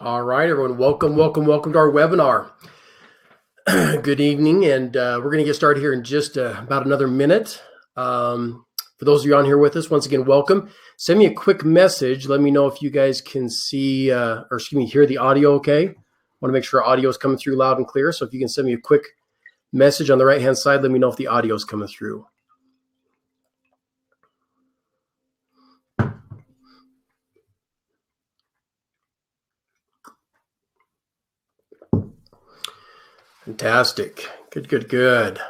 All right, everyone. Welcome to our webinar. Good evening, and we're going to get started here in just about another minute. For those of you on here with us, once again, welcome. Send me a quick message. Let me know if you guys can see, hear the audio okay. I want to make sure audio is coming through loud and clear. So if you can send me a quick message on the right-hand side, let me know if the audio is coming through. Fantastic. Good.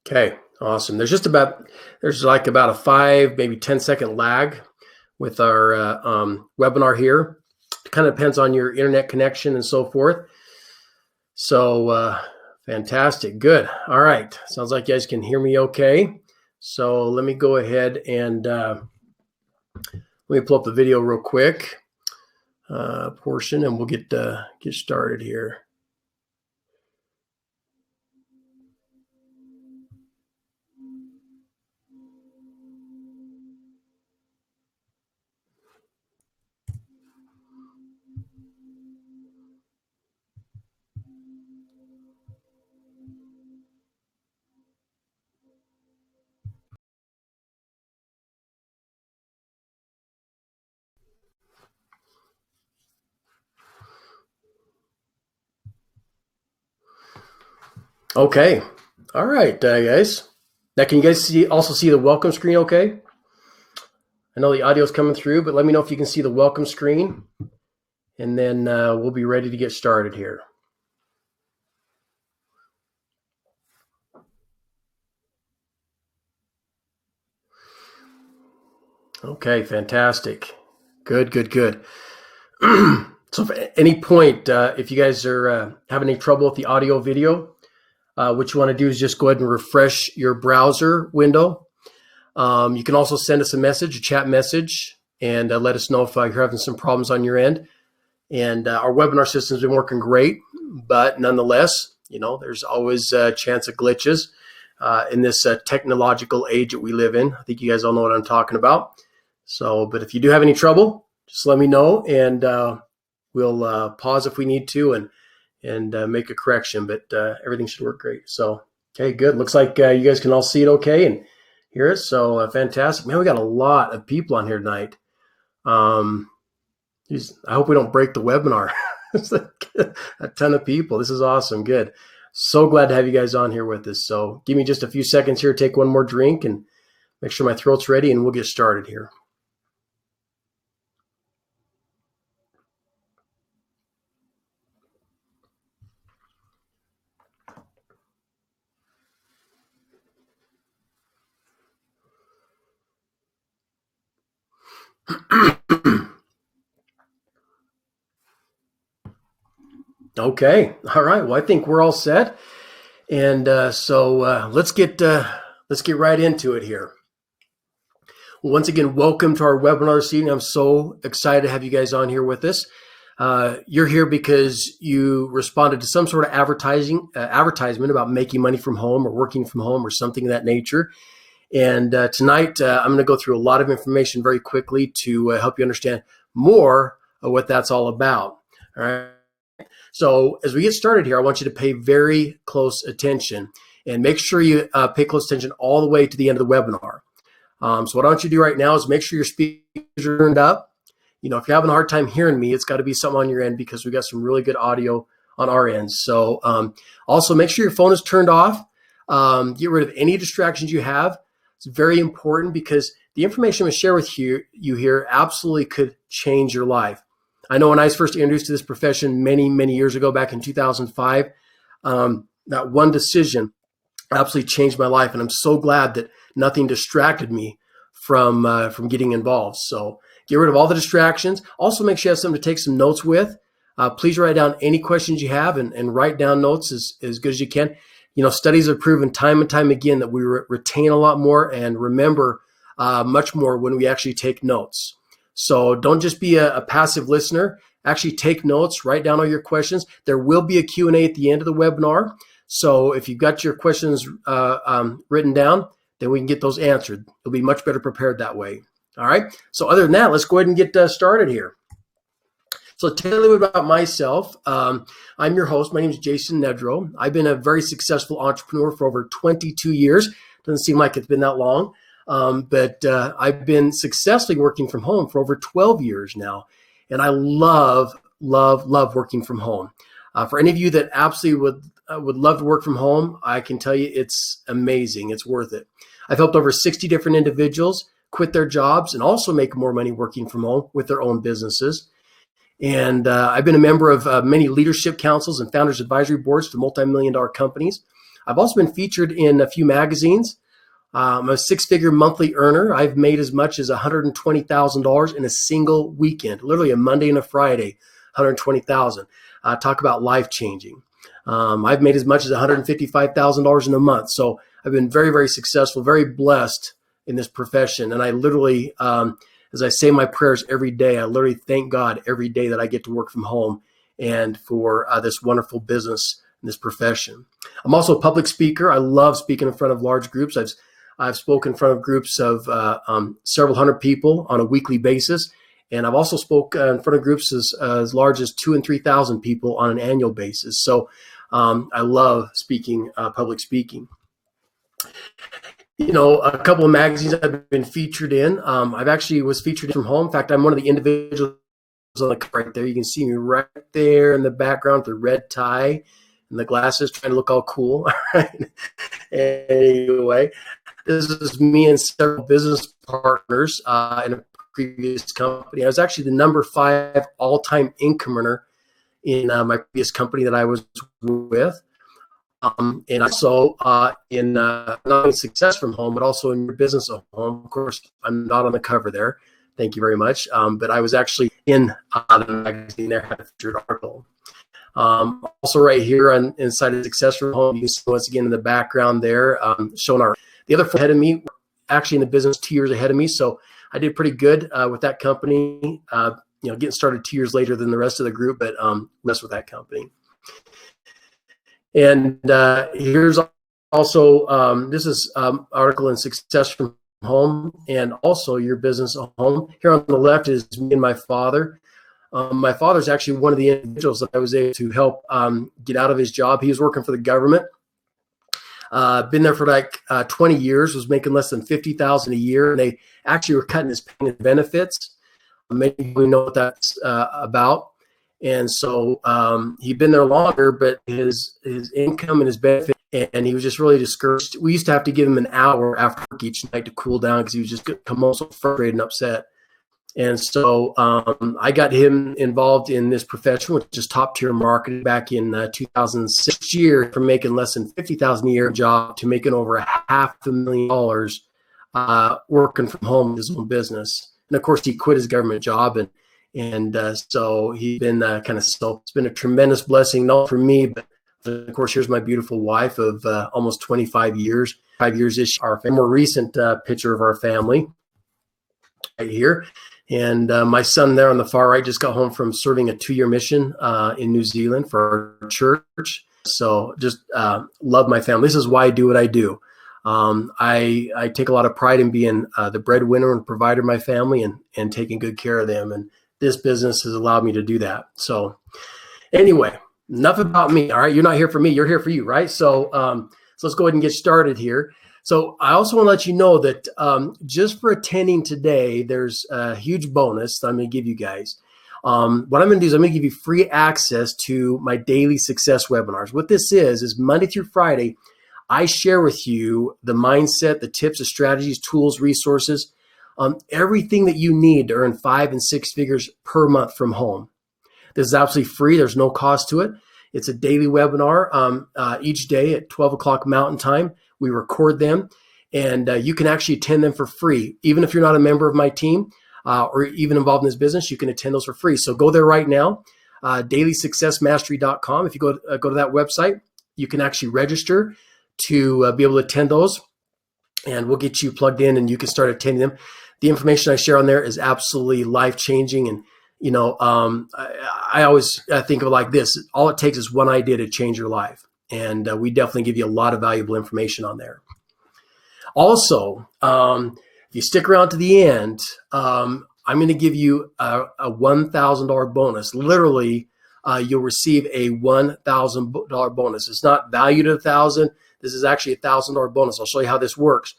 Okay, awesome. There's like about a 5, maybe 10-second lag with our webinar here. It kind of depends on your internet connection and so forth. So fantastic. Good. All right. Sounds like you guys can hear me okay. So let me go ahead and let me pull up the video real quick portion, and we'll get started here. Okay. All right, guys. Now, can you guys also see the welcome screen okay? I know the audio is coming through, but let me know if you can see the welcome screen, and then we'll be ready to get started here. Okay, fantastic. Good. So if at any point, if you guys are having any trouble with the audio video, what you want to do is just go ahead and refresh your browser window. You can also send us a chat message, and let us know if you're having some problems on your end. And our webinar system's been working great, but nonetheless, there's always a chance of glitches in this technological age that we live in. I think you guys all know what I'm talking about. So, but if you do have any trouble, just let me know, and we'll pause if we need to and make a correction, but everything should work great. So, okay, good. Looks like you guys can all see it okay and hear it. So fantastic. Man, we got a lot of people on here tonight. I hope we don't break the webinar. It's like a ton of people. This is awesome. Good. So glad to have you guys on here with us. So give me just a few seconds here, take one more drink and make sure my throat's ready, and we'll get started here. Okay. All right. Well, I think we're all set. And so let's get right into it here. Once again, welcome to our webinar this evening. I'm so excited to have you guys on here with us. You're here because you responded to some sort of advertisement about making money from home or working from home or something of that nature. And tonight, I'm going to go through a lot of information very quickly to help you understand more of what that's all about. All right. So as we get started here, I want you to pay very close attention and make sure you pay close attention all the way to the end of the webinar. So what I want you to do right now is make sure your speakers are turned up. If you're having a hard time hearing me, it's got to be something on your end, because we got some really good audio on our end. So also make sure your phone is turned off. Get rid of any distractions you have. It's very important, because the information I'm going to share with you here absolutely could change your life. I know when I was first introduced to this profession many years ago, back in 2005, that one decision absolutely changed my life, and I'm so glad that nothing distracted me from getting involved. So get rid of all the distractions. Also, make sure you have something to take some notes with. Please write down any questions you have, and write down notes as good as you can. Studies have proven time and time again that we retain a lot more and remember much more when we actually take notes. So don't just be a passive listener. Actually take notes, write down all your questions. There will be a Q&A at the end of the webinar. So if you've got your questions written down, then we can get those answered. You'll be much better prepared that way. All right. So other than that, let's go ahead and get started here. So tell you a little bit about myself. I'm your host. My name is Jason Nedrow. I've been a very successful entrepreneur for over 22 years. Doesn't seem like it's been that long, but I've been successfully working from home for over 12 years now. And I love working from home. For any of you that absolutely would love to work from home, I can tell you it's amazing. It's worth it. I've helped over 60 different individuals quit their jobs and also make more money working from home with their own businesses. And I've been a member of many leadership councils and founders advisory boards for multi-million-dollar companies. I've also been featured in a few magazines. I'm a six-figure monthly earner. I've made as much as $120,000 in a single weekend, literally a Monday and a Friday, $120,000. Talk about life-changing. I've made as much as $155,000 in a month. So I've been very, very successful, very blessed in this profession. And I literally, as I say my prayers every day, I literally thank God every day that I get to work from home and for this wonderful business and this profession. I'm also a public speaker. I love speaking in front of large groups. I've spoken in front of groups of several hundred people on a weekly basis. And I've also spoke in front of groups as large as 2,000 and 3,000 people on an annual basis. So I love speaking, public speaking. You know, a couple of magazines I've been featured in. I've actually was featured from home. In fact, I'm one of the individuals on the cover right there. You can see me right there in the background with the red tie and the glasses, trying to look all cool. Anyway, this is me and several business partners in a previous company. I was actually the number 5 all-time income earner in my previous company that I was with. And also in not only success from home, but also in your business at home. Of course, I'm not on the cover there. Thank you very much. But I was actually in the magazine there, had a featured article. Also right here inside of Success from Home, you can see once again in the background there, showing the other ahead of me, actually in the business 2 years ahead of me. So I did pretty good with that company, getting started 2 years later than the rest of the group, but messed with that company. And here's also, this is article in Success from Home and also your business at home. Here on the left is me and my father. My father's actually one of the individuals that I was able to help get out of his job. He was working for the government. Been there for like 20 years, was making less than $50,000 a year. And they actually were cutting his pay and benefits. Maybe we know what that's about. And so he'd been there longer, but his income and his benefit, and he was just really discouraged. We used to have to give him an hour after work each night to cool down because he was just come home so frustrated and upset. And so I got him involved in this profession, which is top tier marketing back in 2006 year, from making less than $50,000 a year job to making over $500,000 working from home in his own business. And of course, he quit his government job and so he's been kind of so it's been a tremendous blessing, not for me, but of course, here's my beautiful wife of almost 25 years, 5 years ish. Our more recent picture of our family right here. And my son there on the far right just got home from serving a 2-year mission in New Zealand for our church. So just love my family. This is why I do what I do. I take a lot of pride in being the breadwinner and provider of my family and taking good care of them. And this business has allowed me to do that. So anyway, enough about me. All right. You're not here for me. You're here for you. Right. So let's go ahead and get started here. So I also want to let you know that just for attending today, there's a huge bonus that I'm going to give you guys. What I'm going to do is I'm going to give you free access to my daily success webinars. What this is Monday through Friday, I share with you the mindset, the tips, the strategies, tools, resources, everything that you need to earn 5 and 6 figures per month from home. This is absolutely free. There's no cost to it. It's a daily webinar each day at 12 o'clock Mountain Time. We record them, and you can actually attend them for free. Even if you're not a member of my team or even involved in this business, you can attend those for free. So go there right now, dailysuccessmastery.com. If you go to that website, you can actually register to be able to attend those, and we'll get you plugged in and you can start attending them. The information I share on there is absolutely life-changing. And, I always think of it like this. All it takes is one idea to change your life. And we definitely give you a lot of valuable information on there. Also, if you stick around to the end, I'm going to give you a $1,000 bonus. Literally, you'll receive a $1,000 bonus. It's not valued at $1,000. This is actually a $1,000 bonus. I'll show you how this works.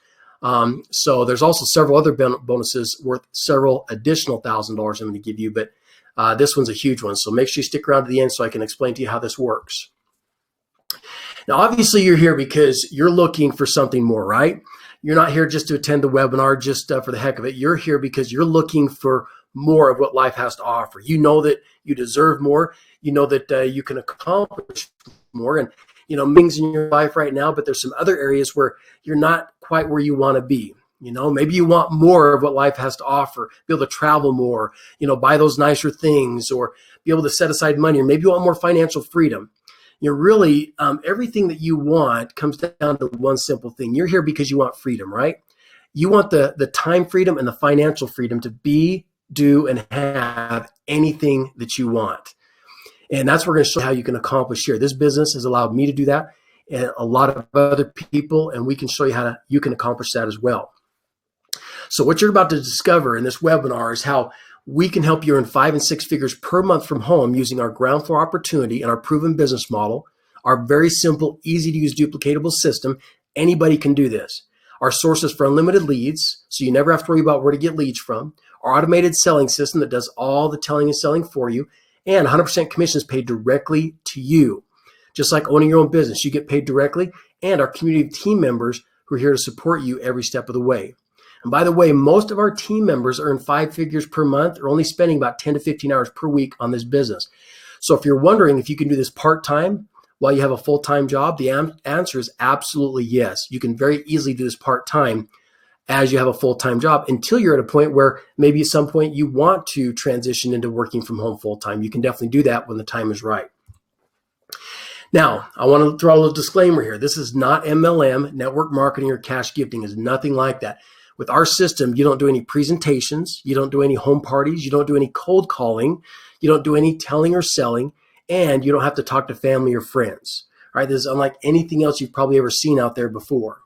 So there's also several other bonuses worth several additional $1,000 I'm going to give you, but this one's a huge one. So make sure you stick around to the end so I can explain to you how this works. Now, obviously, you're here because you're looking for something more, right? You're not here just to attend the webinar just for the heck of it. You're here because you're looking for more of what life has to offer. You know that you deserve more. You know that you can accomplish more, and things in your life right now, but there's some other areas where you're not quite where you want to be. Maybe you want more of what life has to offer, be able to travel more, buy those nicer things, or be able to set aside money, or maybe you want more financial freedom. Really, everything that you want comes down to one simple thing. You're here because you want freedom, right? You want the time freedom and the financial freedom to be, do, and have anything that you want. And that's what we're going to show you how you can accomplish here. This business has allowed me to do that, and a lot of other people, and we can show you how you can accomplish that as well. So what you're about to discover in this webinar is how we can help you earn 5 and 6 figures per month from home using our ground floor opportunity and our proven business model, our very simple, easy to use, duplicatable system. Anybody can do this. Our sources for unlimited leads, so you never have to worry about where to get leads from. Our automated selling system that does all the telling and selling for you, and 100% commissions paid directly to you. Just like owning your own business, you get paid directly, and our community of team members who are here to support you every step of the way. And by the way, most of our team members earn 5 figures per month. They're only spending about 10 to 15 hours per week on this business. So if you're wondering if you can do this part-time while you have a full-time job, the answer is absolutely yes. You can very easily do this part-time as you have a full-time job until you're at a point where maybe at some point you want to transition into working from home full-time. You can definitely do that when the time is right. Now, I want to throw a little disclaimer here. This is not MLM, network marketing, or cash gifting. It's nothing like that. With our system, you don't do any presentations, you don't do any home parties, you don't do any cold calling, you don't do any telling or selling, and you don't have to talk to family or friends. All right, this is unlike anything else you've probably ever seen out there before.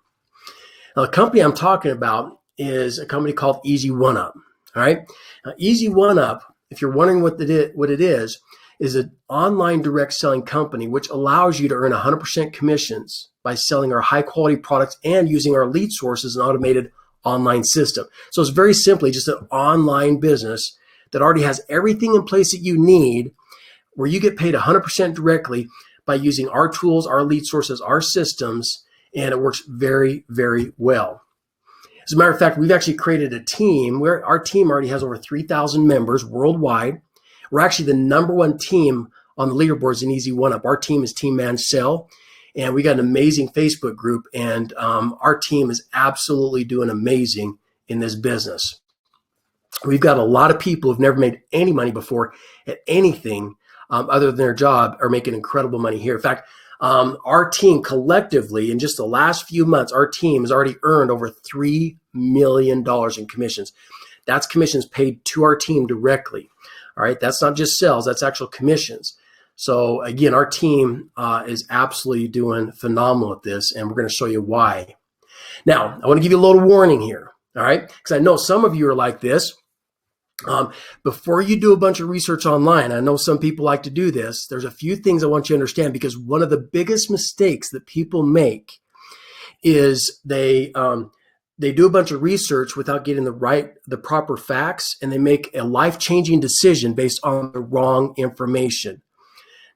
Now, the company I'm talking about is a company called Easy One Up. All right, now, Easy One Up, if you're wondering what it is an online direct selling company which allows you to earn 100% commissions by selling our high quality products and using our lead sources and automated online system. So it's very simply just an online business that already has everything in place that you need, where you get paid 100% directly by using our tools, our lead sources, our systems, and it works very, very well. As a matter of fact, we've actually created a team where our team already has over 3,000 members worldwide. We're actually the #1 team on the leaderboards in Easy One Up. Our team is Team Manage Sell. And we got an amazing Facebook group, and our team is absolutely doing amazing in this business. We've got a lot of people who've never made any money before at anything other than their job are making incredible money here. In fact, our team collectively, in just the last few months, our team has already earned over $3 million in commissions. That's commissions paid to our team directly. All right, that's not just sales, that's actual commissions. So again, our team is absolutely doing phenomenal at this, and we're going to show you why. Now, I want to give you a little warning here, all right? Because I know some of you are like this. Before you do a bunch of research online, I know some people like to do this. There's a few things I want you to understand, because one of the biggest mistakes that people make is they do a bunch of research without getting the proper facts, and they make a life-changing decision based on the wrong information.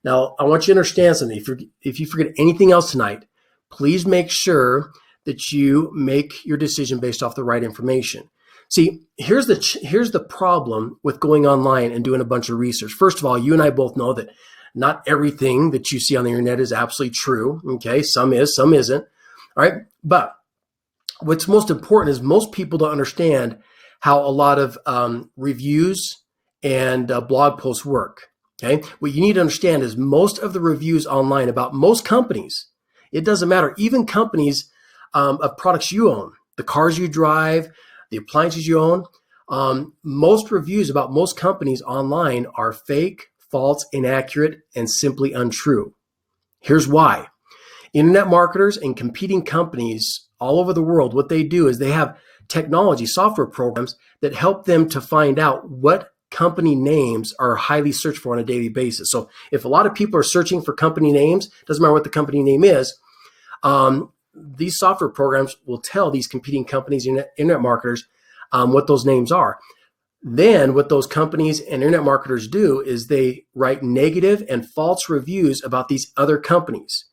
Now, I want you to understand something. If you forget anything else tonight, please make sure that you make your decision based off the right information. See, here's the problem with going online and doing a bunch of research. First of all, you and I both know that not everything that you see on the internet is absolutely true. Okay, some is, some isn't. All right, but what's most important is most people don't understand how a lot of reviews and blog posts work. Okay, what you need to understand is most of the reviews online about most companies, it doesn't matter, even companies of products you own, the cars you drive, the appliances you own, most reviews about most companies online are fake, false, inaccurate, and simply untrue. Here's why. Internet marketers and competing companies all over the world, what they do is they have technology, software programs that help them to find out what company names are highly searched for on a daily basis. So if a lot of people are searching for company names, doesn't matter what the company name is, these software programs will tell these competing companies, internet marketers, what those names are. Then what those companies and internet marketers do is they write negative and false reviews about these other companies.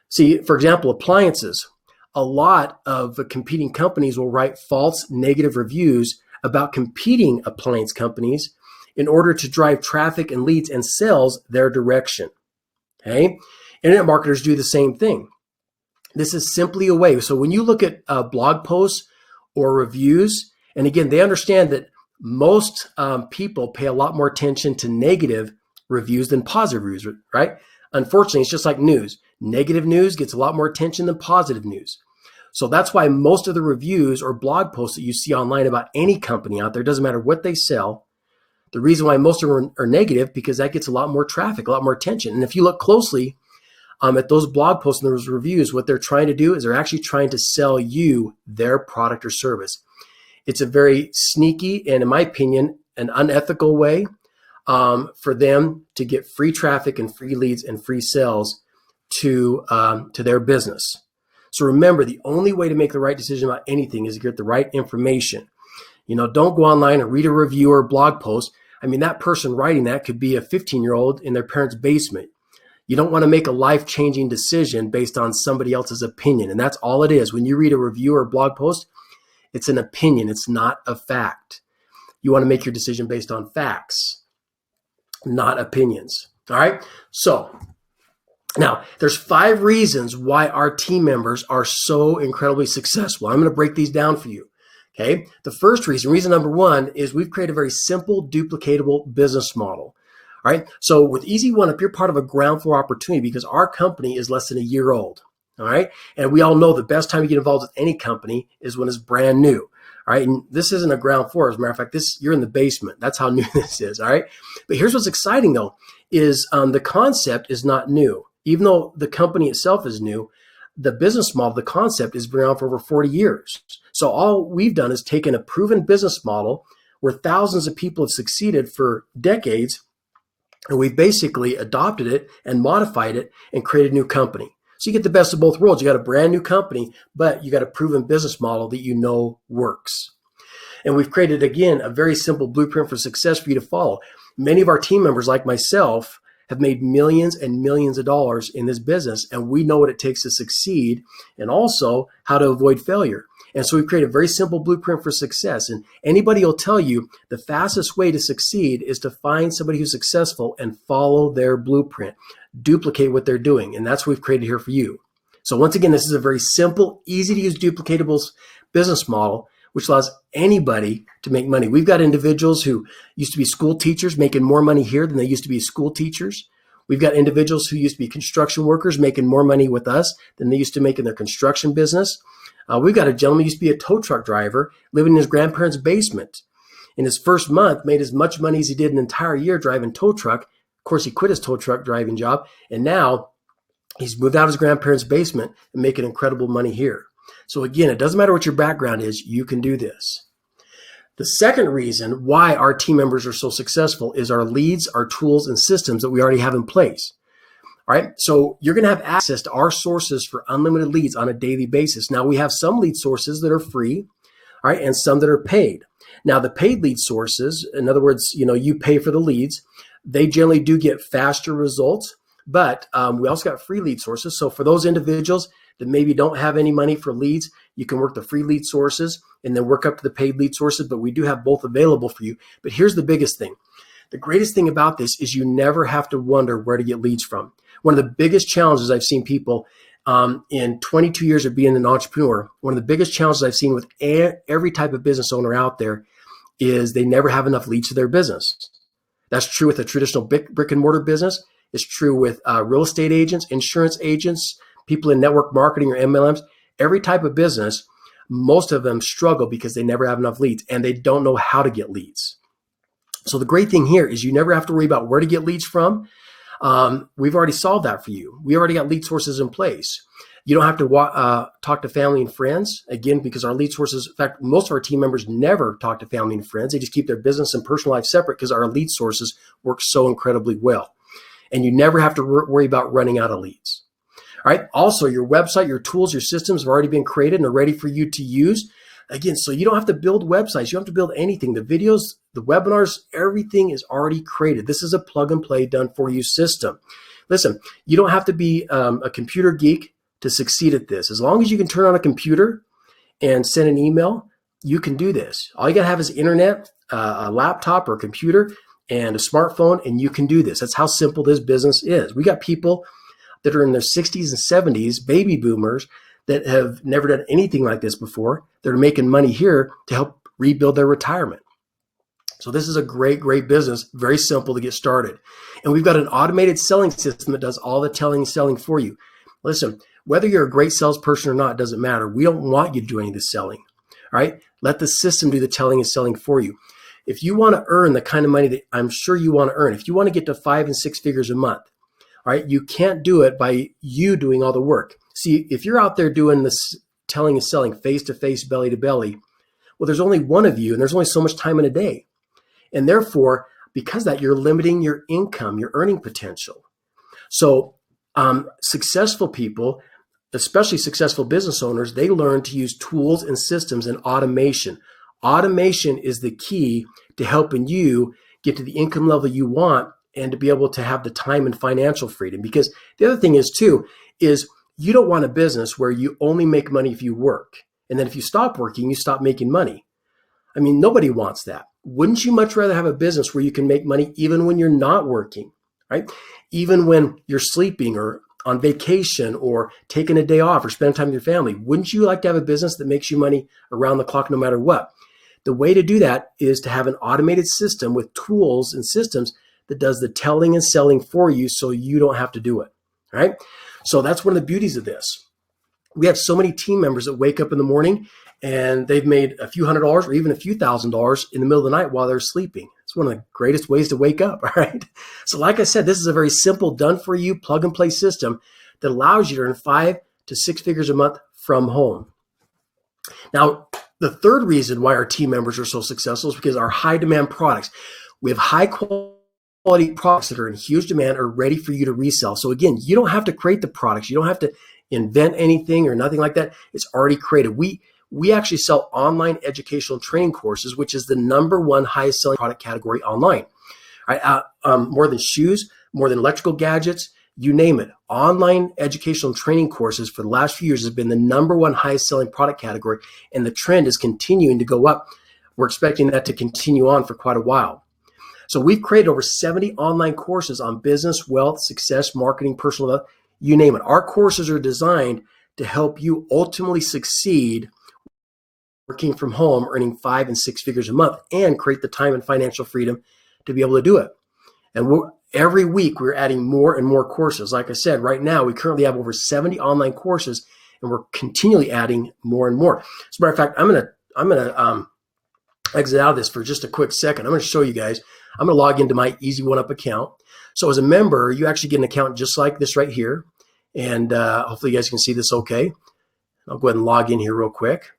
See, for example, appliances. A lot of the competing companies will write false negative reviews about competing appliance companies in order to drive traffic and leads and sales their direction. Okay? Internet marketers do the same thing. This is simply a way. So when you look at blog posts or reviews, and again, they understand that most people pay a lot more attention to negative reviews than positive reviews, right? Unfortunately, it's just like news. Negative news gets a lot more attention than positive news. So that's why most of the reviews or blog posts that you see online about any company out there, doesn't matter what they sell, the reason why most of them are negative, because that gets a lot more traffic, a lot more attention. And if you look closely at those blog posts and those reviews, what they're trying to do is they're actually trying to sell you their product or service. It's a very sneaky and, in my opinion, an unethical way for them to get free traffic and free leads and free sales to their business. So remember, the only way to make the right decision about anything is to get the right information. Don't go online and read a review or a blog post. I mean, that person writing that could be a 15-year-old in their parents' basement. You don't want to make a life-changing decision based on somebody else's opinion. And that's all it is. When you read a review or a blog post, it's an opinion. It's not a fact. You want to make your decision based on facts, not opinions. All right. So now there's 5 reasons why our team members are so incredibly successful. I'm going to break these down for you. Okay. The first reason number 1 is we've created a very simple, duplicatable business model. All right. So with Easy One Up, you're part of a ground floor opportunity because our company is less than a year old. All right. And we all know the best time to get involved with any company is when it's brand new. All right. And this isn't a ground floor. As a matter of fact, you're in the basement. That's how new this is. All right. But here's what's exciting, though, is the concept is not new. Even though the company itself is new, the business model, the concept has been around for over 40 years. So all we've done is taken a proven business model where thousands of people have succeeded for decades, and we've basically adopted it and modified it and created a new company. So you get the best of both worlds. You got a brand new company, but you got a proven business model that works. And we've created, again, a very simple blueprint for success for you to follow. Many of our team members, like myself, have made millions and millions of dollars in this business, and we know what it takes to succeed and also how to avoid failure. And so we've created a very simple blueprint for success. And anybody will tell you the fastest way to succeed is to find somebody who's successful and follow their blueprint, duplicate what they're doing. And that's what we've created here for you. So once again, this is a very simple, easy to use, duplicatable business model, which allows anybody to make money. We've got individuals who used to be school teachers making more money here than they used to be school teachers. We've got individuals who used to be construction workers making more money with us than they used to make in their construction business. We've got a gentleman who used to be a tow truck driver living in his grandparents' basement. In his first month, made as much money as he did an entire year driving tow truck. Of course, he quit his tow truck driving job, and now he's moved out of his grandparents' basement and making incredible money here. So again, it doesn't matter what your background is, you can do this. The second reason why our team members are so successful is our leads, our tools, and systems that we already have in place. All right, so you're going to have access to our sources for unlimited leads on a daily basis. Now, we have some lead sources that are free, all right, and some that are paid. Now, the paid lead sources, in other words, you pay for the leads, they generally do get faster results, but we also got free lead sources. So for those individuals that maybe don't have any money for leads, you can work the free lead sources and then work up to the paid lead sources, but we do have both available for you. But here's the biggest thing. The greatest thing about this is you never have to wonder where to get leads from. One of the biggest challenges I've seen people in 22 years of being an entrepreneur, one of the biggest challenges I've seen with every type of business owner out there is they never have enough leads to their business. That's true with a traditional brick and mortar business. It's true with real estate agents, insurance agents, people in network marketing or MLMs. Every type of business, most of them struggle because they never have enough leads and they don't know how to get leads. So the great thing here is you never have to worry about where to get leads from. We've already solved that for you. We already got lead sources in place. You don't have to talk to family and friends, again, because our lead sources, in fact, most of our team members never talk to family and friends. They just keep their business and personal life separate because our lead sources work so incredibly well. And you never have to worry about running out of leads. All right. Also, your website, your tools, your systems have already been created and are ready for you to use. Again, so you don't have to build websites. You don't have to build anything. The videos, the webinars, everything is already created. This is a plug and play done for you system. Listen, you don't have to be a computer geek to succeed at this. As long as you can turn on a computer and send an email, you can do this. All you got to have is internet, a laptop or a computer, and a smartphone, and you can do this. That's how simple this business is. We got people that are in their 60s and 70s, baby boomers, that have never done anything like this before. They're making money here to help rebuild their retirement. So this is a great, great business, very simple to get started. And we've got an automated selling system that does all the telling and selling for you. Listen, whether you're a great salesperson or not, doesn't matter. We don't want you to do any of the selling, all right? Let the system do the telling and selling for you. If you want to earn the kind of money that I'm sure you want to earn, if you want to get to 5 and 6 figures a month, all right, you can't do it by you doing all the work. See, if you're out there doing this telling and selling face-to-face, belly-to-belly, well, there's only one of you, and there's only so much time in a day. And therefore, because of that, you're limiting your income, your earning potential. So successful people, especially successful business owners, they learn to use tools and systems and automation. Automation is the key to helping you get to the income level you want and to be able to have the time and financial freedom. Because the other thing is too, is you don't want a business where you only make money if you work. And then if you stop working, you stop making money. I mean, nobody wants that. Wouldn't you much rather have a business where you can make money even when you're not working, right? Even when you're sleeping or on vacation or taking a day off or spending time with your family? Wouldn't you like to have a business that makes you money around the clock no matter what? The way to do that is to have an automated system with tools and systems that does the telling and selling for you so you don't have to do it, right? So that's one of the beauties of this. We have so many team members that wake up in the morning and they've made a few $100s or even a few $1,000s in the middle of the night while they're sleeping. It's one of the greatest ways to wake up, all right? So like I said, this is a very simple, done for you, plug and play system that allows you to earn 5 to 6 figures a month from home. Now, the third reason why our team members are so successful is because our high demand products. We have high quality products that are in huge demand are ready for you to resell. So again, you don't have to create the products. You don't have to invent anything or nothing like that. It's already created. We actually sell online educational training courses, which is the #1 highest selling product category online. All right, more than shoes, more than electrical gadgets, you name it. Online educational training courses for the last few years has been the #1 highest selling product category, and the trend is continuing to go up. We're expecting that to continue on for quite a while. So we've created over 70 online courses on business, wealth, success, marketing, personal development, you name it. Our courses are designed to help you ultimately succeed working from home, earning 5 and 6 figures a month, and create the time and financial freedom to be able to do it. And every week we're adding more and more courses. Like I said, right now we currently have over 70 online courses, and we're continually adding more and more. As a matter of fact, I'm gonna exit out of this for just a quick second. I'm going to show you guys. I'm going to log into my Easy One Up account. So as a member, you actually get an account just like this right here, and hopefully you guys can see this okay. I'll go ahead and log in here real quick.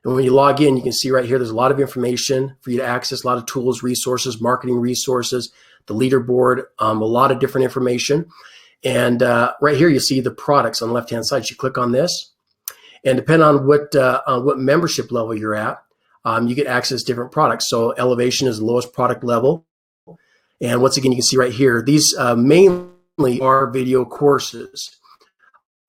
And when you log in, you can see right here, there's a lot of information for you to access, a lot of tools, resources, marketing resources, the leaderboard, a lot of different information. And right here, you see the products on the left-hand side. You click on this, and depending on what membership level you're at, you get access to different products. So Elevation is the lowest product level. And once again, you can see right here, these mainly are video courses.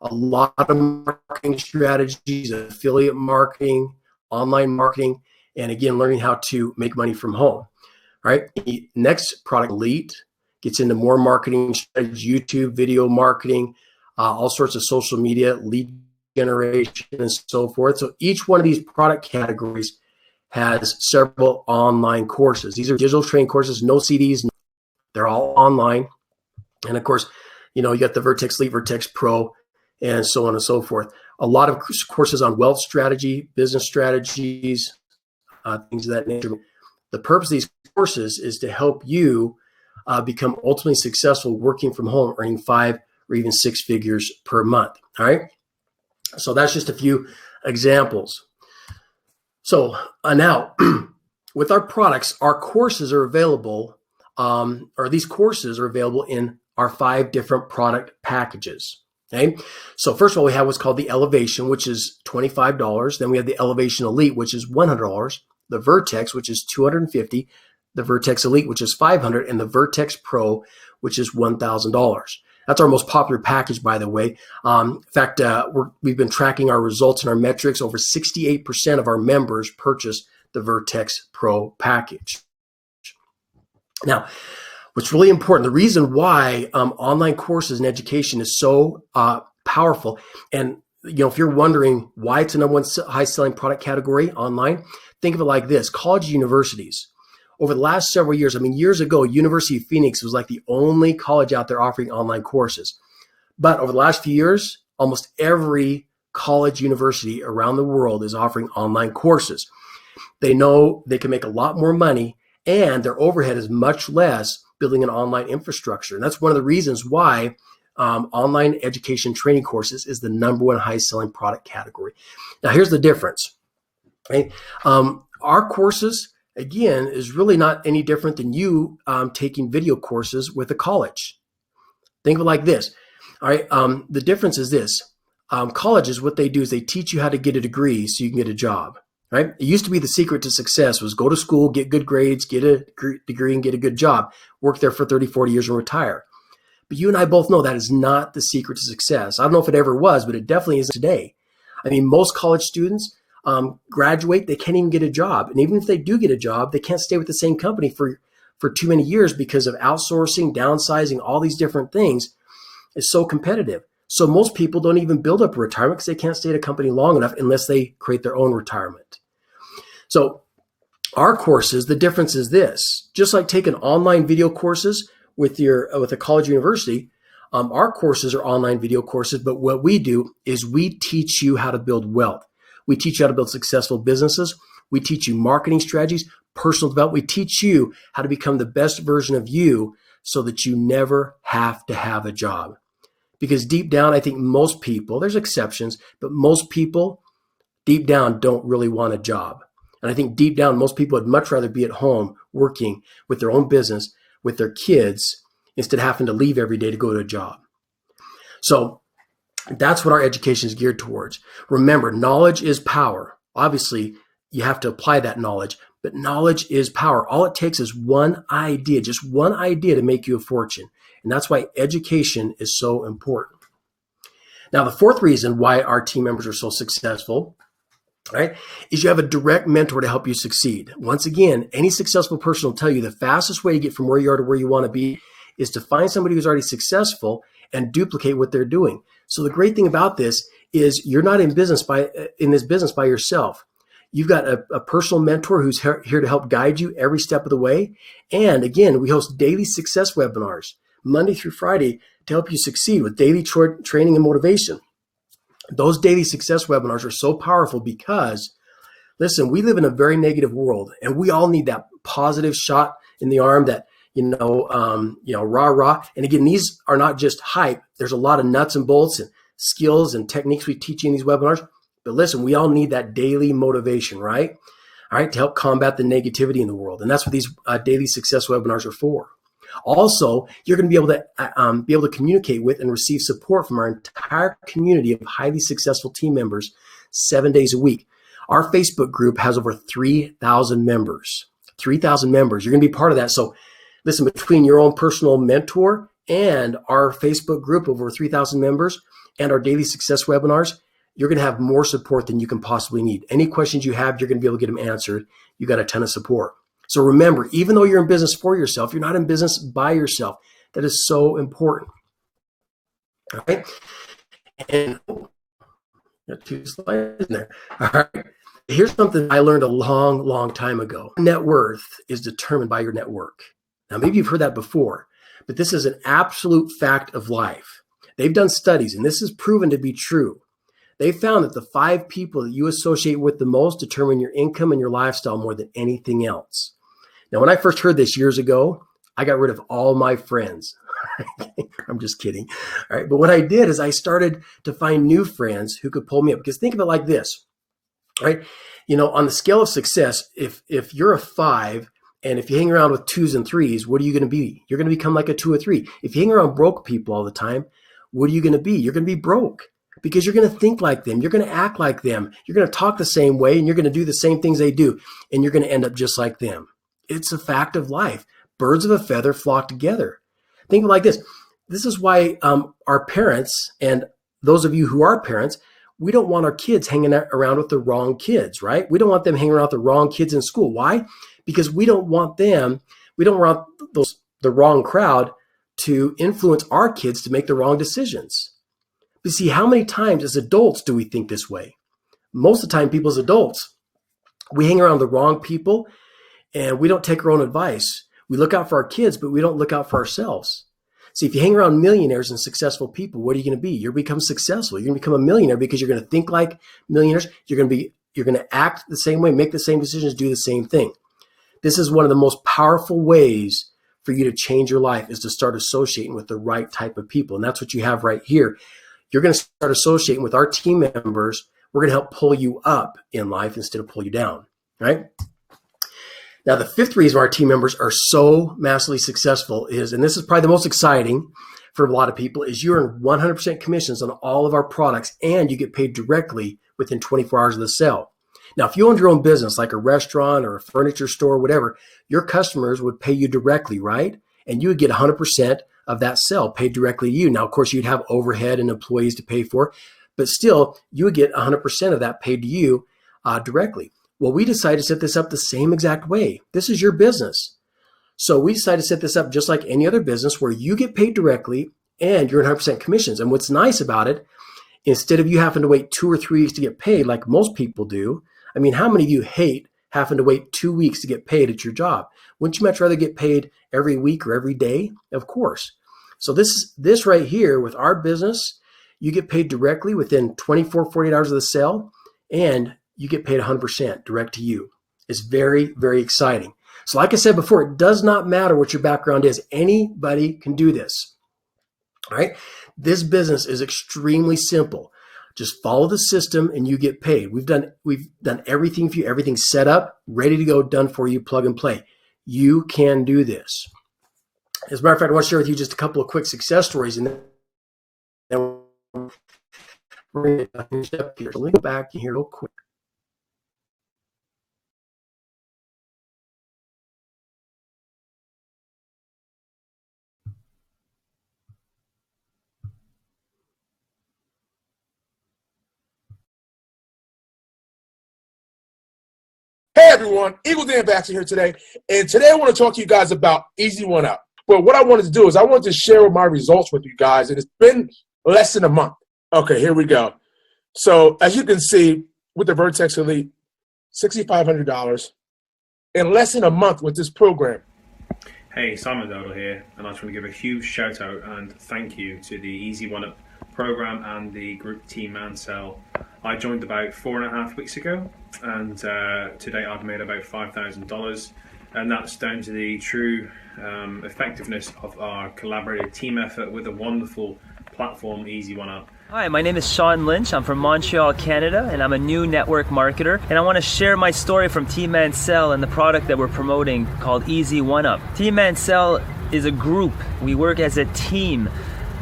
A lot of marketing strategies, affiliate marketing, online marketing, and again, learning how to make money from home, right? The next product, Elite, gets into more marketing strategies, YouTube, video marketing, all sorts of social media, lead generation, and so forth. So each one of these product categories has several online courses. These are digital training courses, no CDs. They're all online. And of course, you got the Vertex Elite, Vertex Pro, and so on and so forth. A lot of courses on wealth strategy, business strategies, things of that nature. The purpose of these courses is to help you become ultimately successful working from home, earning 5 or even 6 figures per month. All right. So that's just a few examples. So now with our products, our courses are available, or these courses are available in our 5 different product packages. Okay. So first of all, we have what's called the Elevation, which is $25. Then we have the Elevation Elite, which is $100. The Vertex, which is $250. The Vertex Elite, which is $500, and the Vertex Pro, which is $1,000. That's our most popular package, by the way. In fact, we've been tracking our results and our metrics. Over 68% of our members purchase the Vertex Pro package. Now, what's really important, the reason why online courses and education is so powerful, and if you're wondering why it's the number one high-selling product category online, think of it like this: college universities. Over the last several years, years ago, University of Phoenix was like the only college out there offering online courses. But over the last few years, almost every college university around the world is offering online courses. They know they can make a lot more money, and their overhead is much less building an online infrastructure. And that's one of the reasons why online education training courses is the number one high-selling product category. Now, here's the difference. Right? Our courses, again, is really not any different than you taking video courses with a college. Think of it like this. All right. The difference is this. Colleges, what they do is they teach you how to get a degree so you can get a job. Right? It used to be the secret to success was go to school, get good grades, get a degree, and get a good job. Work there for 30, 40 years and retire. But you and I both know that is not the secret to success. I don't know if it ever was, but it definitely is today. Most college students graduate, they can't even get a job. And even if they do get a job, they can't stay with the same company for too many years because of outsourcing, downsizing, all these different things. It's so competitive. So most people don't even build up a retirement because they can't stay at a company long enough unless they create their own retirement. So our courses, the difference is this: just like taking online video courses with a college university, our courses are online video courses. But what we do is we teach you how to build wealth. We teach you how to build successful businesses. We teach you marketing strategies, personal development. We teach you how to become the best version of you so that you never have to have a job. Because deep down, I think most people, there's exceptions, but most people deep down don't really want a job. And I think deep down, most people would much rather be at home working with their own business, with their kids, instead of having to leave every day to go to a job. So that's what our education is geared towards. Remember, knowledge is power. Obviously, you have to apply that knowledge, but knowledge is power. All it takes is one idea, just one idea to make you a fortune. And that's why education is so important. Now, the fourth reason why our team members are so successful, right, is you have a direct mentor to help you succeed. Once again, any successful person will tell you the fastest way to get from where you are to where you want to be is to find somebody who's already successful and duplicate what they're doing. So the great thing about this is you're not in this business by yourself. You've got a personal mentor who's here to help guide you every step of the way. And again, we host daily success webinars Monday through Friday to help you succeed with daily training and motivation. Those daily success webinars are so powerful because, listen, we live in a very negative world, and we all need that positive shot in the arm that, rah, rah. And again, these are not just hype. There's a lot of nuts and bolts and skills and techniques we teach you in these webinars. But listen, we all need that daily motivation, right? All right, to help combat the negativity in the world. And that's what these daily success webinars are for. Also, you're going to be able to communicate with and receive support from our entire community of highly successful team members 7 days a week. Our Facebook group has over 3,000 members. 3,000 members. You're going to be part of that. So listen, between your own personal mentor and our Facebook group of over 3,000 members and our daily success webinars, you're going to have more support than you can possibly need. Any questions you have, you're going to be able to get them answered. You got a ton of support. So remember, even though you're in business for yourself, you're not in business by yourself. That is so important. All right. And got 2 slides in there. All right. Here's something I learned a long, long time ago. Net worth is determined by your network. Now, maybe you've heard that before, but this is an absolute fact of life. They've done studies, and this is proven to be true. They found that the 5 people that you associate with the most determine your income and your lifestyle more than anything else. Now, when I first heard this years ago, I got rid of all my friends. I'm just kidding. All right. But what I did is I started to find new friends who could pull me up, because think of it like this, right? On the scale of success, if you're a 5, and if you hang around with 2s and 3s, what are you going to be? You're going to become like a 2 or 3. If you hang around broke people all the time, what are you going to be? You're going to be broke, because you're going to think like them. You're going to act like them. You're going to talk the same way, and you're going to do the same things they do, and you're going to end up just like them. It's a fact of life. Birds of a feather flock together. Think of it like this. This is why our parents, and those of you who are parents, we don't want our kids hanging around with the wrong kids, right? We don't want them hanging around with the wrong kids in school. Why? Because we don't want the wrong crowd to influence our kids to make the wrong decisions. But see, how many times as adults do we think this way? Most of the time, people as adults, we hang around the wrong people, and we don't take our own advice. We look out for our kids, but we don't look out for ourselves. See, if you hang around millionaires and successful people, what are you going to be? You're going to become successful. You're going to become a millionaire because you're going to think like millionaires. You're going to act the same way, make the same decisions, do the same thing. This is one of the most powerful ways for you to change your life, is to start associating with the right type of people. And that's what you have right here. You're going to start associating with our team members. We're going to help pull you up in life instead of pull you down, right? Now, the 5th reason our team members are so massively successful is, and this is probably the most exciting for a lot of people, is you earn 100% commissions on all of our products, and you get paid directly within 24 hours of the sale. Now, if you owned your own business, like a restaurant or a furniture store, whatever, your customers would pay you directly, right? And you would get 100% of that sale paid directly to you. Now, of course, you'd have overhead and employees to pay for, but still, you would get 100% of that paid to you directly. Well, we decided to set this up the same exact way. This is your business. So we decided to set this up just like any other business, where you get paid directly and you're 100% commissions. And what's nice about it, instead of you having to wait 2 or 3 weeks to get paid like most people do, I mean, how many of you hate having to wait 2 weeks to get paid at your job? Wouldn't you much rather get paid every week or every day? Of course. So this right here with our business, you get paid directly within 24, 48 hours of the sale, and you get paid 100% direct to you. It's very, very exciting. So like I said before, it does not matter what your background is. Anybody can do this. All right. This business is extremely simple. Just follow the system and you get paid. We've done everything for you, everything's set up, ready to go, done for you, plug and play. You can do this. As a matter of fact, I want to share with you just a couple of quick success stories, and then we're going to step here. So let me go back here real quick. Hey everyone, Eagle Dan Baxter here today, and today I want to talk to you guys about Easy One Up. But what I wanted to do is I wanted to share my results with you guys, and it's been less than a month. Okay, here we go. So as you can see, with the Vertex Elite, $6,500 in less than a month with this program. Hey, Simon Nedrow here, and I just want to give a huge shout out and thank you to the Easy One Up program and the group Team Mansell. I joined about 4.5 weeks ago, and to date I've made about $5,000, and that's down to the true effectiveness of our collaborative team effort with a wonderful platform, Easy One Up. Hi, my name is Sean Lynch. I'm from Montreal, Canada, and I'm a new network marketer. And I want to share my story from Team Mansell and the product that we're promoting called Easy One Up. Team Mansell is a group. We work as a team.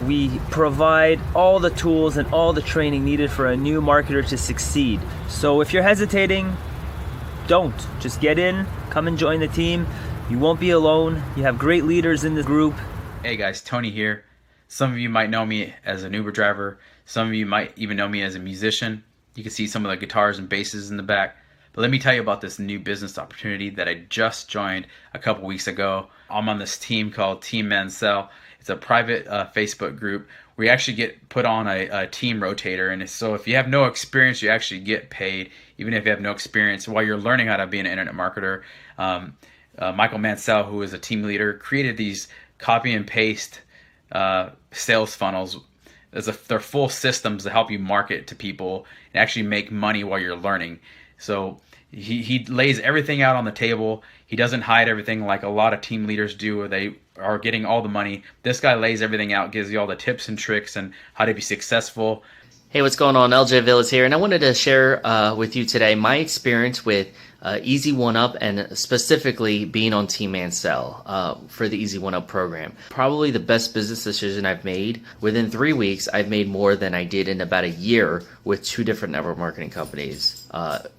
We provide all the tools and all the training needed for a new marketer to succeed. So if you're hesitating, don't. Just get in, come and join the team. You won't be alone. You have great leaders in the group. Hey guys, Tony here. Some of you might know me as an Uber driver. Some of you might even know me as a musician. You can see some of the guitars and basses in the back. But let me tell you about this new business opportunity that I just joined a couple weeks ago. I'm on this team called Team Mansell. It's a private Facebook group where you actually get put on a team rotator. And so if you have no experience, you actually get paid, even if you have no experience. While you're learning how to be an internet marketer, Michael Mansell, who is a team leader, created these copy and paste sales funnels. They're full systems to help you market to people and actually make money while you're learning. So He lays everything out on the table. He doesn't hide everything like a lot of team leaders do, where they are getting all the money. This guy lays everything out, gives you all the tips and tricks and how to be successful. Hey, what's going on? LJ Villas here, and I wanted to share with you today my experience with Easy One Up, and specifically being on Team Mansell for the Easy One Up program. Probably the best business decision I've made. Within 3 weeks, I've made more than I did in about a year with 2 different network marketing companies,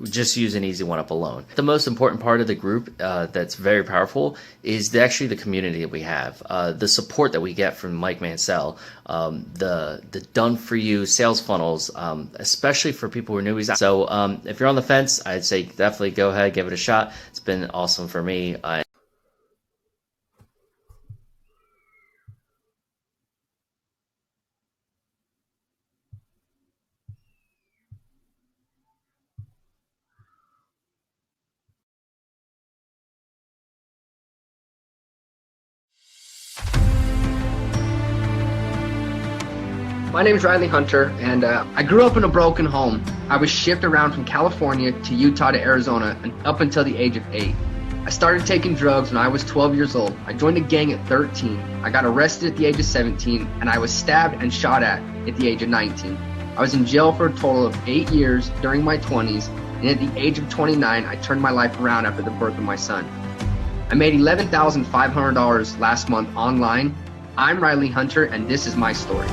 just using Easy One Up alone. The most important part of the group that's very powerful is actually the community that we have, the support that we get from Mike Mansell, the done-for-you sales funnels, especially for people who are newbies. So if you're on the fence, I'd say definitely go ahead, give it a shot. It's been awesome for me. My name is Riley Hunter, and I grew up in a broken home. I was shipped around from California to Utah to Arizona and up until the age of 8. I started taking drugs when I was 12 years old. I joined a gang at 13. I got arrested at the age of 17, and I was stabbed and shot at the age of 19. I was in jail for a total of 8 years during my 20s, and at the age of 29, I turned my life around after the birth of my son. I made $11,500 last month online. I'm Riley Hunter, and this is my story.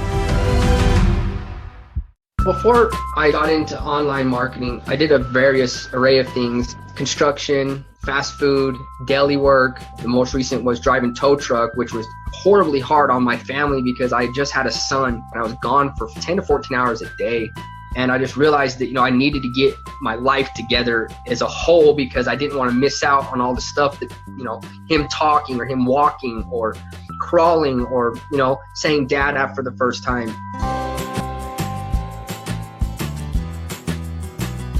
Before I got into online marketing, I did a various array of things: construction, fast food, daily work. The most recent was driving tow truck, which was horribly hard on my family because I just had a son and I was gone for 10 to 14 hours a day. And I just realized that, I needed to get my life together as a whole because I didn't want to miss out on all the stuff that, him talking or him walking or crawling or, saying dad after the first time.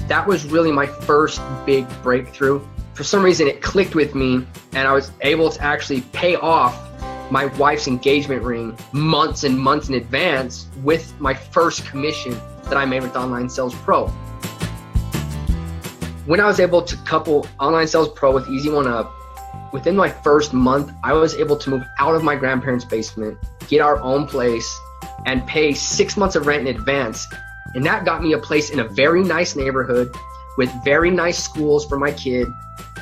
That was really my first big breakthrough. For some reason, it clicked with me, and I was able to actually pay off my wife's engagement ring months and months in advance with my first commission that I made with Online Sales Pro. When I was able to couple Online Sales Pro with Easy One Up, within my first month, I was able to move out of my grandparents' basement, get our own place, and pay 6 months of rent in advance. And that got me a place in a very nice neighborhood with very nice schools for my kid.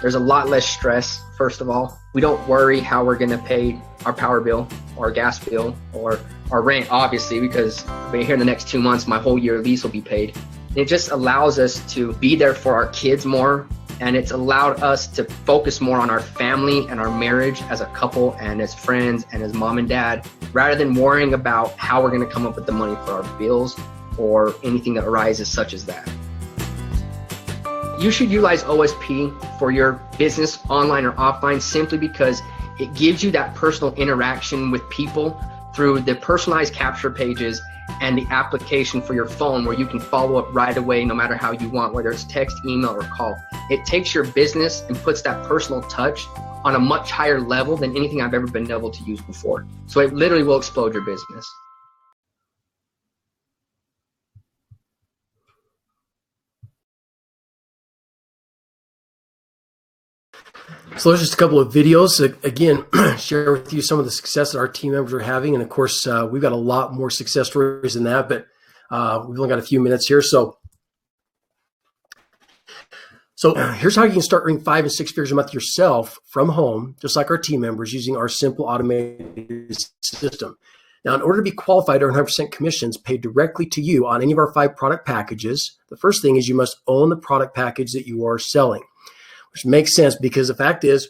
There's a lot less stress, first of all. We don't worry how we're gonna pay our power bill or gas bill or our rent, obviously, because here in the next 2 months, my whole year lease will be paid. And it just allows us to be there for our kids more. And it's allowed us to focus more on our family and our marriage as a couple and as friends and as mom and dad, rather than worrying about how we're gonna come up with the money for our bills or anything that arises such as that. You should utilize OSP for your business, online or offline, simply because it gives you that personal interaction with people through the personalized capture pages and the application for your phone where you can follow up right away no matter how you want, whether it's text, email, or call. It takes your business and puts that personal touch on a much higher level than anything I've ever been able to use before. So it literally will explode your business. So there's just a couple of videos that, again, share with you some of the success that our team members are having. And of course, we've got a lot more success stories than that, but we've only got a few minutes here. So here's how you can start earning 5 and 6 figures a month yourself from home, just like our team members, using our simple automated system. Now, in order to be qualified to earn 100% commissions paid directly to you on any of our 5 product packages, the first thing is you must own the product package that you are selling. Which makes sense because the fact is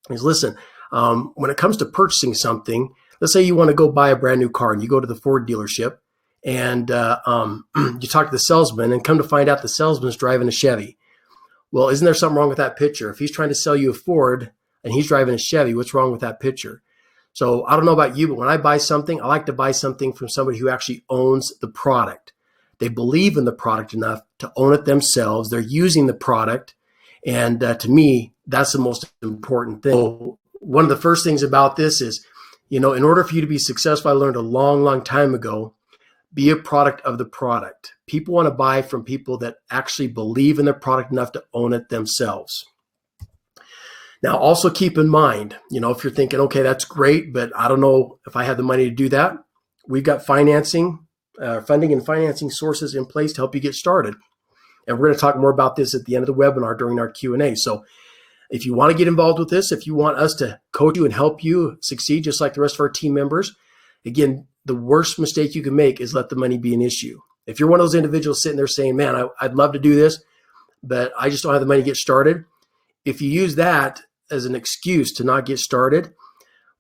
listen, when it comes to purchasing something, let's say you want to go buy a brand new car and you go to the Ford dealership and you talk to the salesman and come to find out the salesman's driving a Chevy. Well, isn't there something wrong with that picture? If he's trying to sell you a Ford and he's driving a Chevy, what's wrong with that picture? So I don't know about you, but when I buy something, I like to buy something from somebody who actually owns the product. They believe in the product enough to own it themselves. They're using the product. And to me, that's the most important thing. So one of the first things about this is, in order for you to be successful, I learned a long, long time ago Be a product of the product. People want to buy from people that actually believe in their product enough to own it themselves. Now, also keep in mind, if you're thinking, okay, that's great, but I don't know if I have the money to do that, we've got funding and financing sources in place to help you get started. And we're going to talk more about this at the end of the webinar during our Q&A. So if you want to get involved with this, if you want us to coach you and help you succeed, just like the rest of our team members, again, the worst mistake you can make is let the money be an issue. If you're one of those individuals sitting there saying, man, I'd love to do this, but I just don't have the money to get started. If you use that as an excuse to not get started,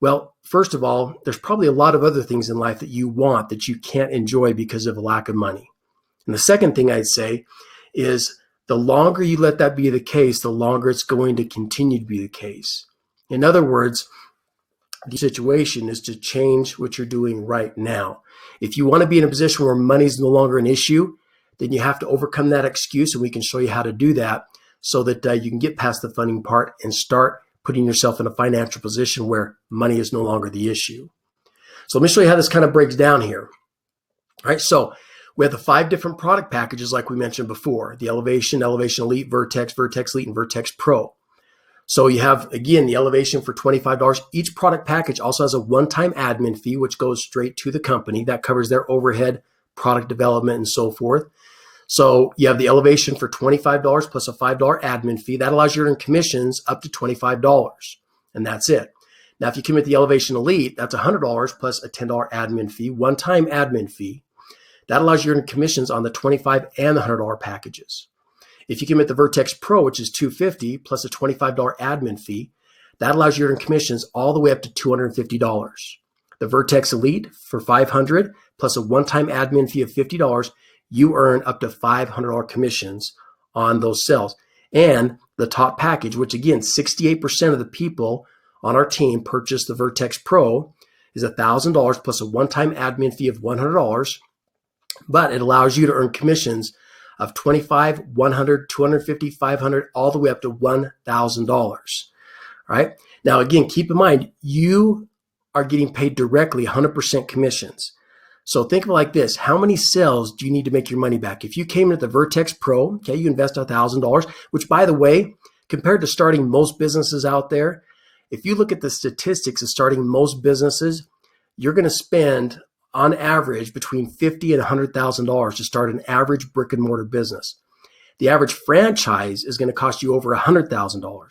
well, first of all, there's probably a lot of other things in life that you want that you can't enjoy because of a lack of money. And the second thing I'd say is the longer you let that be the case, the longer it's going to continue to be the case. In other words, the situation is to change what you're doing right now. If you want to be in a position where money is no longer an issue, then you have to overcome that excuse, and we can show you how to do that so that you can get past the funding part and start putting yourself in a financial position where money is no longer the issue. So let me show you how this kind of breaks down here. All right, so we have the 5 different product packages like we mentioned before, the Elevation, Elevation Elite, Vertex, Vertex Elite, and Vertex Pro. So you have, again, the Elevation for $25. Each product package also has a one-time admin fee, which goes straight to the company. That covers their overhead, product development, and so forth. So you have the Elevation for $25 plus a $5 admin fee. That allows you to earn commissions up to $25, and that's it. Now, if you commit the Elevation Elite, that's $100 plus a $10 admin fee, one-time admin fee. That allows you to earn commissions on the $25 and the $100 packages. If you commit the Vertex Pro, which is $250 plus a $25 admin fee, that allows you to earn commissions all the way up to $250. The Vertex Elite for $500 plus a one-time admin fee of $50, you earn up to $500 commissions on those sales. And the top package, which again, 68% of the people on our team purchase the Vertex Pro, is $1,000 plus a one-time admin fee of $100, but it allows you to earn commissions of $25, $100, $250, $500, all the way up to $1,000. All right. Now, again, keep in mind, you are getting paid directly 100% commissions. So think of it like this. How many sales do you need to make your money back? If you came in at the Vertex Pro, okay, you invest $1,000, which, by the way, compared to starting most businesses out there, if you look at the statistics of starting most businesses, you're going to spend on average between $50,000 and $100,000 to start an average brick and mortar business. The average franchise is going to cost you over $100,000.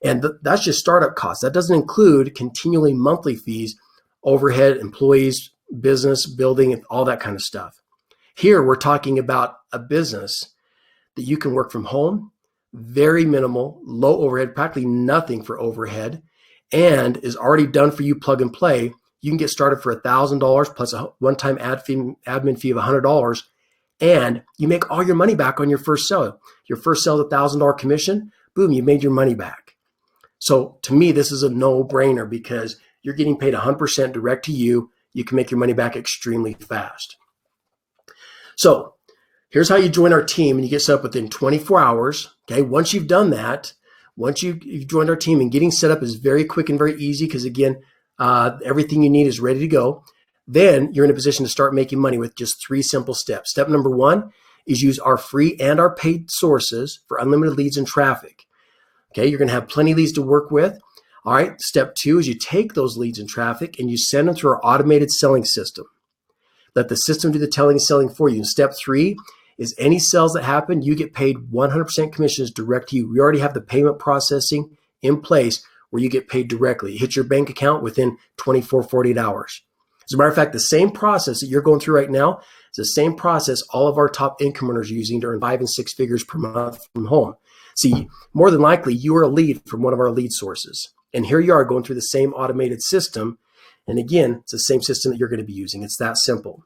And that's just startup costs. That doesn't include continually monthly fees, overhead, employees, business, building, and all that kind of stuff. Here, we're talking about a business that you can work from home, very minimal, low overhead, practically nothing for overhead, and is already done for you plug and play. You can get started for $1,000 plus a one-time admin fee of $100, and you make all your money back on your first sale. Your first sale is $1,000 commission, boom, you made your money back. So to me, this is a no-brainer because you're getting paid 100% direct to you. You can make your money back extremely fast. So here's how you join our team, and you get set up within 24 hours. Okay, once you've done that, once you've joined our team, and getting set up is very quick and very easy because, again, everything you need is ready to go. Then you're in a position to start making money with just 3 simple steps. Step number 1 is use our free and our paid sources for unlimited leads and traffic. Okay, you're going to have plenty of leads to work with. All right, step 2 is you take those leads and traffic and you send them through our automated selling system. Let the system do the telling and selling for you. And step 3 is any sales that happen, you get paid 100% commissions direct to you. We already have the payment processing in place where you get paid directly. It hits your bank account within 24, 48 hours. As a matter of fact, the same process that you're going through right now is the same process all of our top income earners are using to earn 5 and 6 figures per month from home. See, more than likely, you are a lead from one of our lead sources. And here you are going through the same automated system. And again, it's the same system that you're going to be using. It's that simple.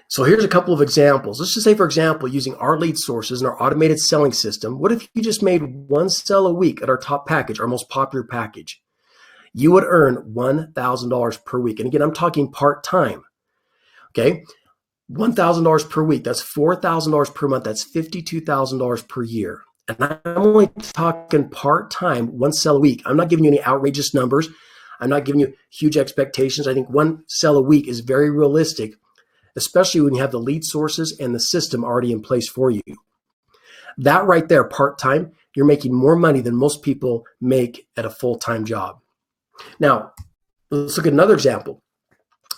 So here's a couple of examples. Let's just say, for example, using our lead sources and our automated selling system, what if you just made 1 sale a week at our top package, our most popular package? You would earn $1,000 per week. And again, I'm talking part-time. Okay, $1,000 per week. That's $4,000 per month. That's $52,000 per year. And I'm only talking part-time, 1 sale a week. I'm not giving you any outrageous numbers. I'm not giving you huge expectations. I think one sale a week is very realistic, especially when you have the lead sources and the system already in place for you. That right there, part-time, you're making more money than most people make at a full-time job. Now, let's look at another example.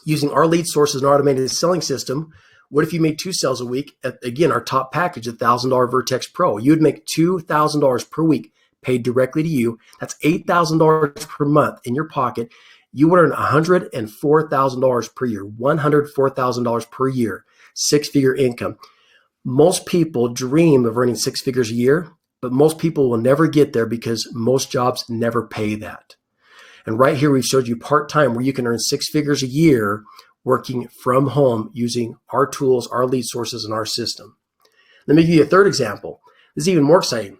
Using our lead sources and automated selling system, what if you made 2 sales a week at, again, our top package, $1,000 Vertex Pro? You would make $2,000 per week paid directly to you. That's $8,000 per month in your pocket. You would earn $104,000 per year, $104,000 per year, 6-figure income. Most people dream of earning 6 figures a year, but most people will never get there because most jobs never pay that. And right here, we've showed you part-time where you can earn 6 figures a year working from home using our tools, our lead sources, and our system. Let me give you a third example. This is even more exciting.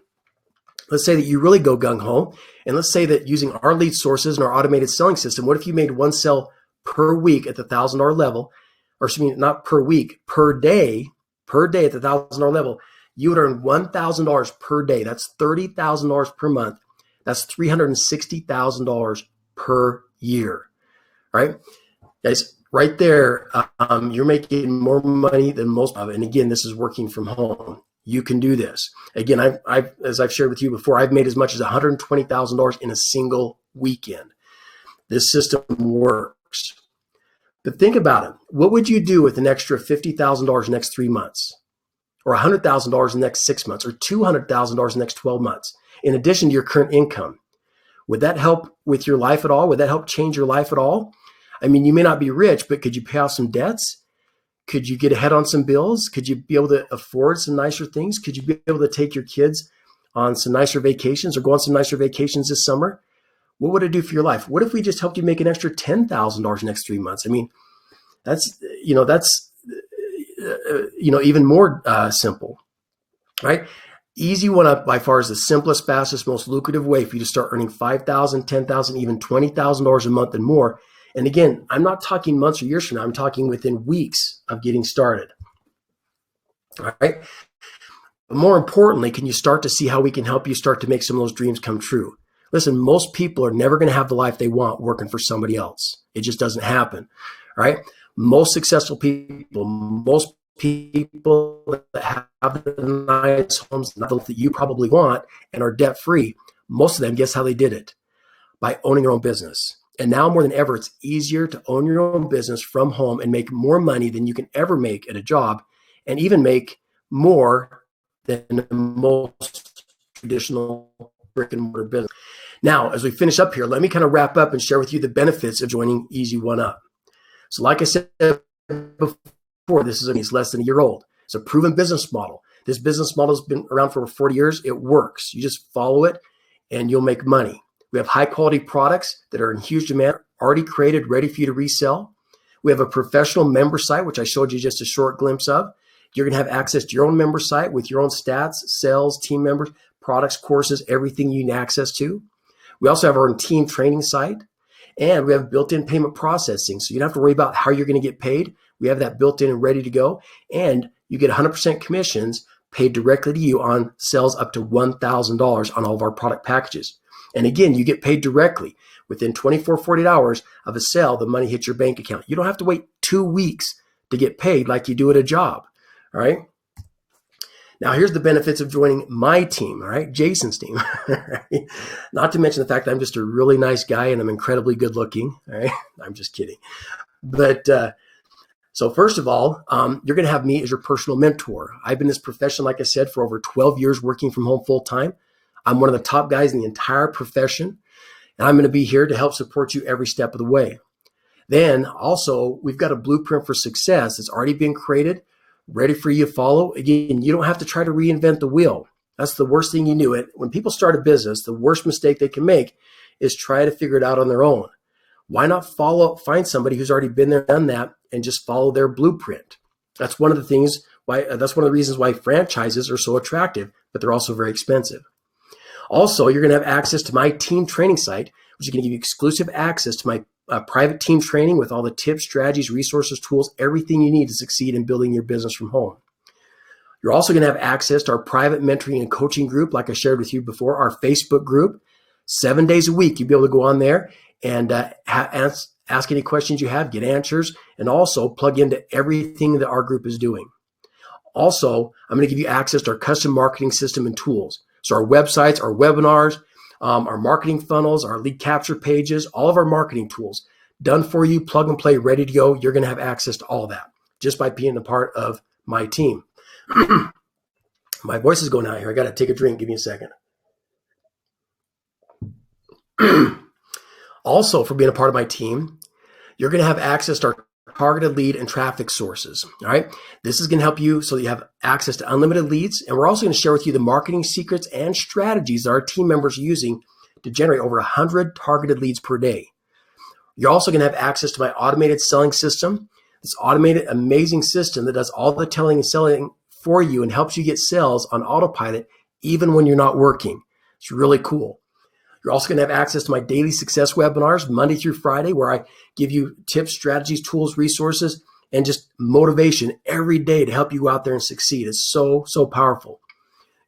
Let's say that you really go gung-ho, and let's say that using our lead sources and our automated selling system, what if you made 1 sale per week at the $1,000 level, or excuse me, not per week, per day at the $1,000 level, you would earn $1,000 per day. That's $30,000 per month. That's $360,000 per year, right? Guys, right there, you're making more money than most of it. And again, this is working from home. You can do this. Again, as I've shared with you before, I've made as much as $120,000 in a single weekend. This system works. But think about it. What would you do with an extra $50,000 next 3 months? Or $100,000 in the next 6 months? Or $200,000 in the next 12 months? In addition to your current income? Would that help with your life at all? Would that help change your life at all? I mean, you may not be rich, but could you pay off some debts? Could you get ahead on some bills? Could you be able to afford some nicer things? Could you be able to take your kids on some nicer vacations or go on some nicer vacations this summer? What would it do for your life? What if we just helped you make an extra $10,000 next 3 months? I mean, that's even more simple, right? Easy One Up by far is the simplest, fastest, most lucrative way for you to start earning $5,000, $10,000, even $20,000 a month and more. And again, I'm not talking months or years from now. I'm talking within weeks of getting started. All right. But more importantly, can you start to see how we can help you start to make some of those dreams come true? Listen, most people are never going to have the life they want working for somebody else. It just doesn't happen. All right. Most successful people, most people that have the nice homes that you probably want and are debt free, most of them, guess how they did it? By owning their own business. And now more than ever, it's easier to own your own business from home and make more money than you can ever make at a job, and even make more than most traditional brick and mortar business. Now, as we finish up here, let me kind of wrap up and share with you the benefits of joining Easy One Up. So like I said before, this is less than a year old. It's a proven business model. This business model has been around for over 40 years. It works. You just follow it and you'll make money. We have high quality products that are in huge demand, already created, ready for you to resell. We have a professional member site, which I showed you just a short glimpse of. You're going to have access to your own member site with your own stats, sales, team members, products, courses, everything you need access to. We also have our own team training site, and we have built-in payment processing. So you don't have to worry about how you're going to get paid. We have that built in and ready to go. And you get 100% commissions paid directly to you on sales up to $1,000 on all of our product packages. And again, you get paid directly. Within 24, 48 hours of a sale, the money hits your bank account. You don't have to wait 2 weeks to get paid like you do at a job. All right. Now, here's the benefits of joining my team. All right. Jason's team. Right? Not to mention the fact that I'm just a really nice guy and I'm incredibly good looking. All right. I'm just kidding. But so first of all, you're going to have me as your personal mentor. I've been in this profession, like I said, for over 12 years working from home full time. I'm one of the top guys in the entire profession, and I'm going to be here to help support you every step of the way. Then also, we've got a blueprint for success that's already been created, ready for you to follow. Again, you don't have to try to reinvent the wheel. That's the worst thing you do. When people start a business, the worst mistake they can make is try to figure it out on their own. Why not find somebody who's already been there, done that, and just follow their blueprint? That's one of the reasons why franchises are so attractive, but they're also very expensive. Also, you're going to have access to my team training site, which is going to give you exclusive access to my private team training with all the tips, strategies, resources, tools, everything you need to succeed in building your business from home. You're also going to have access to our private mentoring and coaching group, like I shared with you before, our Facebook group. 7 days a week, you'll be able to go on there and ask any questions you have, get answers, and also plug into everything that our group is doing. Also, I'm going to give you access to our custom marketing system and tools. So our websites, our webinars, our marketing funnels, our lead capture pages, all of our marketing tools done for you, plug and play, ready to go. You're going to have access to all that just by being a part of my team. My voice is going out here. I got to take a drink. Give me a second. Also, for being a part of my team, you're going to have access to our targeted lead and traffic sources. All right. This is going to help you so that you have access to unlimited leads. And we're also going to share with you the marketing secrets and strategies that our team members are using to generate over 100 targeted leads per day. You're also going to have access to my automated selling system. This automated, amazing system that does all the telling and selling for you and helps you get sales on autopilot even when you're not working. It's really cool. You're also going to have access to my daily success webinars Monday through Friday, where I give you tips, strategies, tools, resources, and just motivation every day to help you go out there and succeed. It's so, so powerful.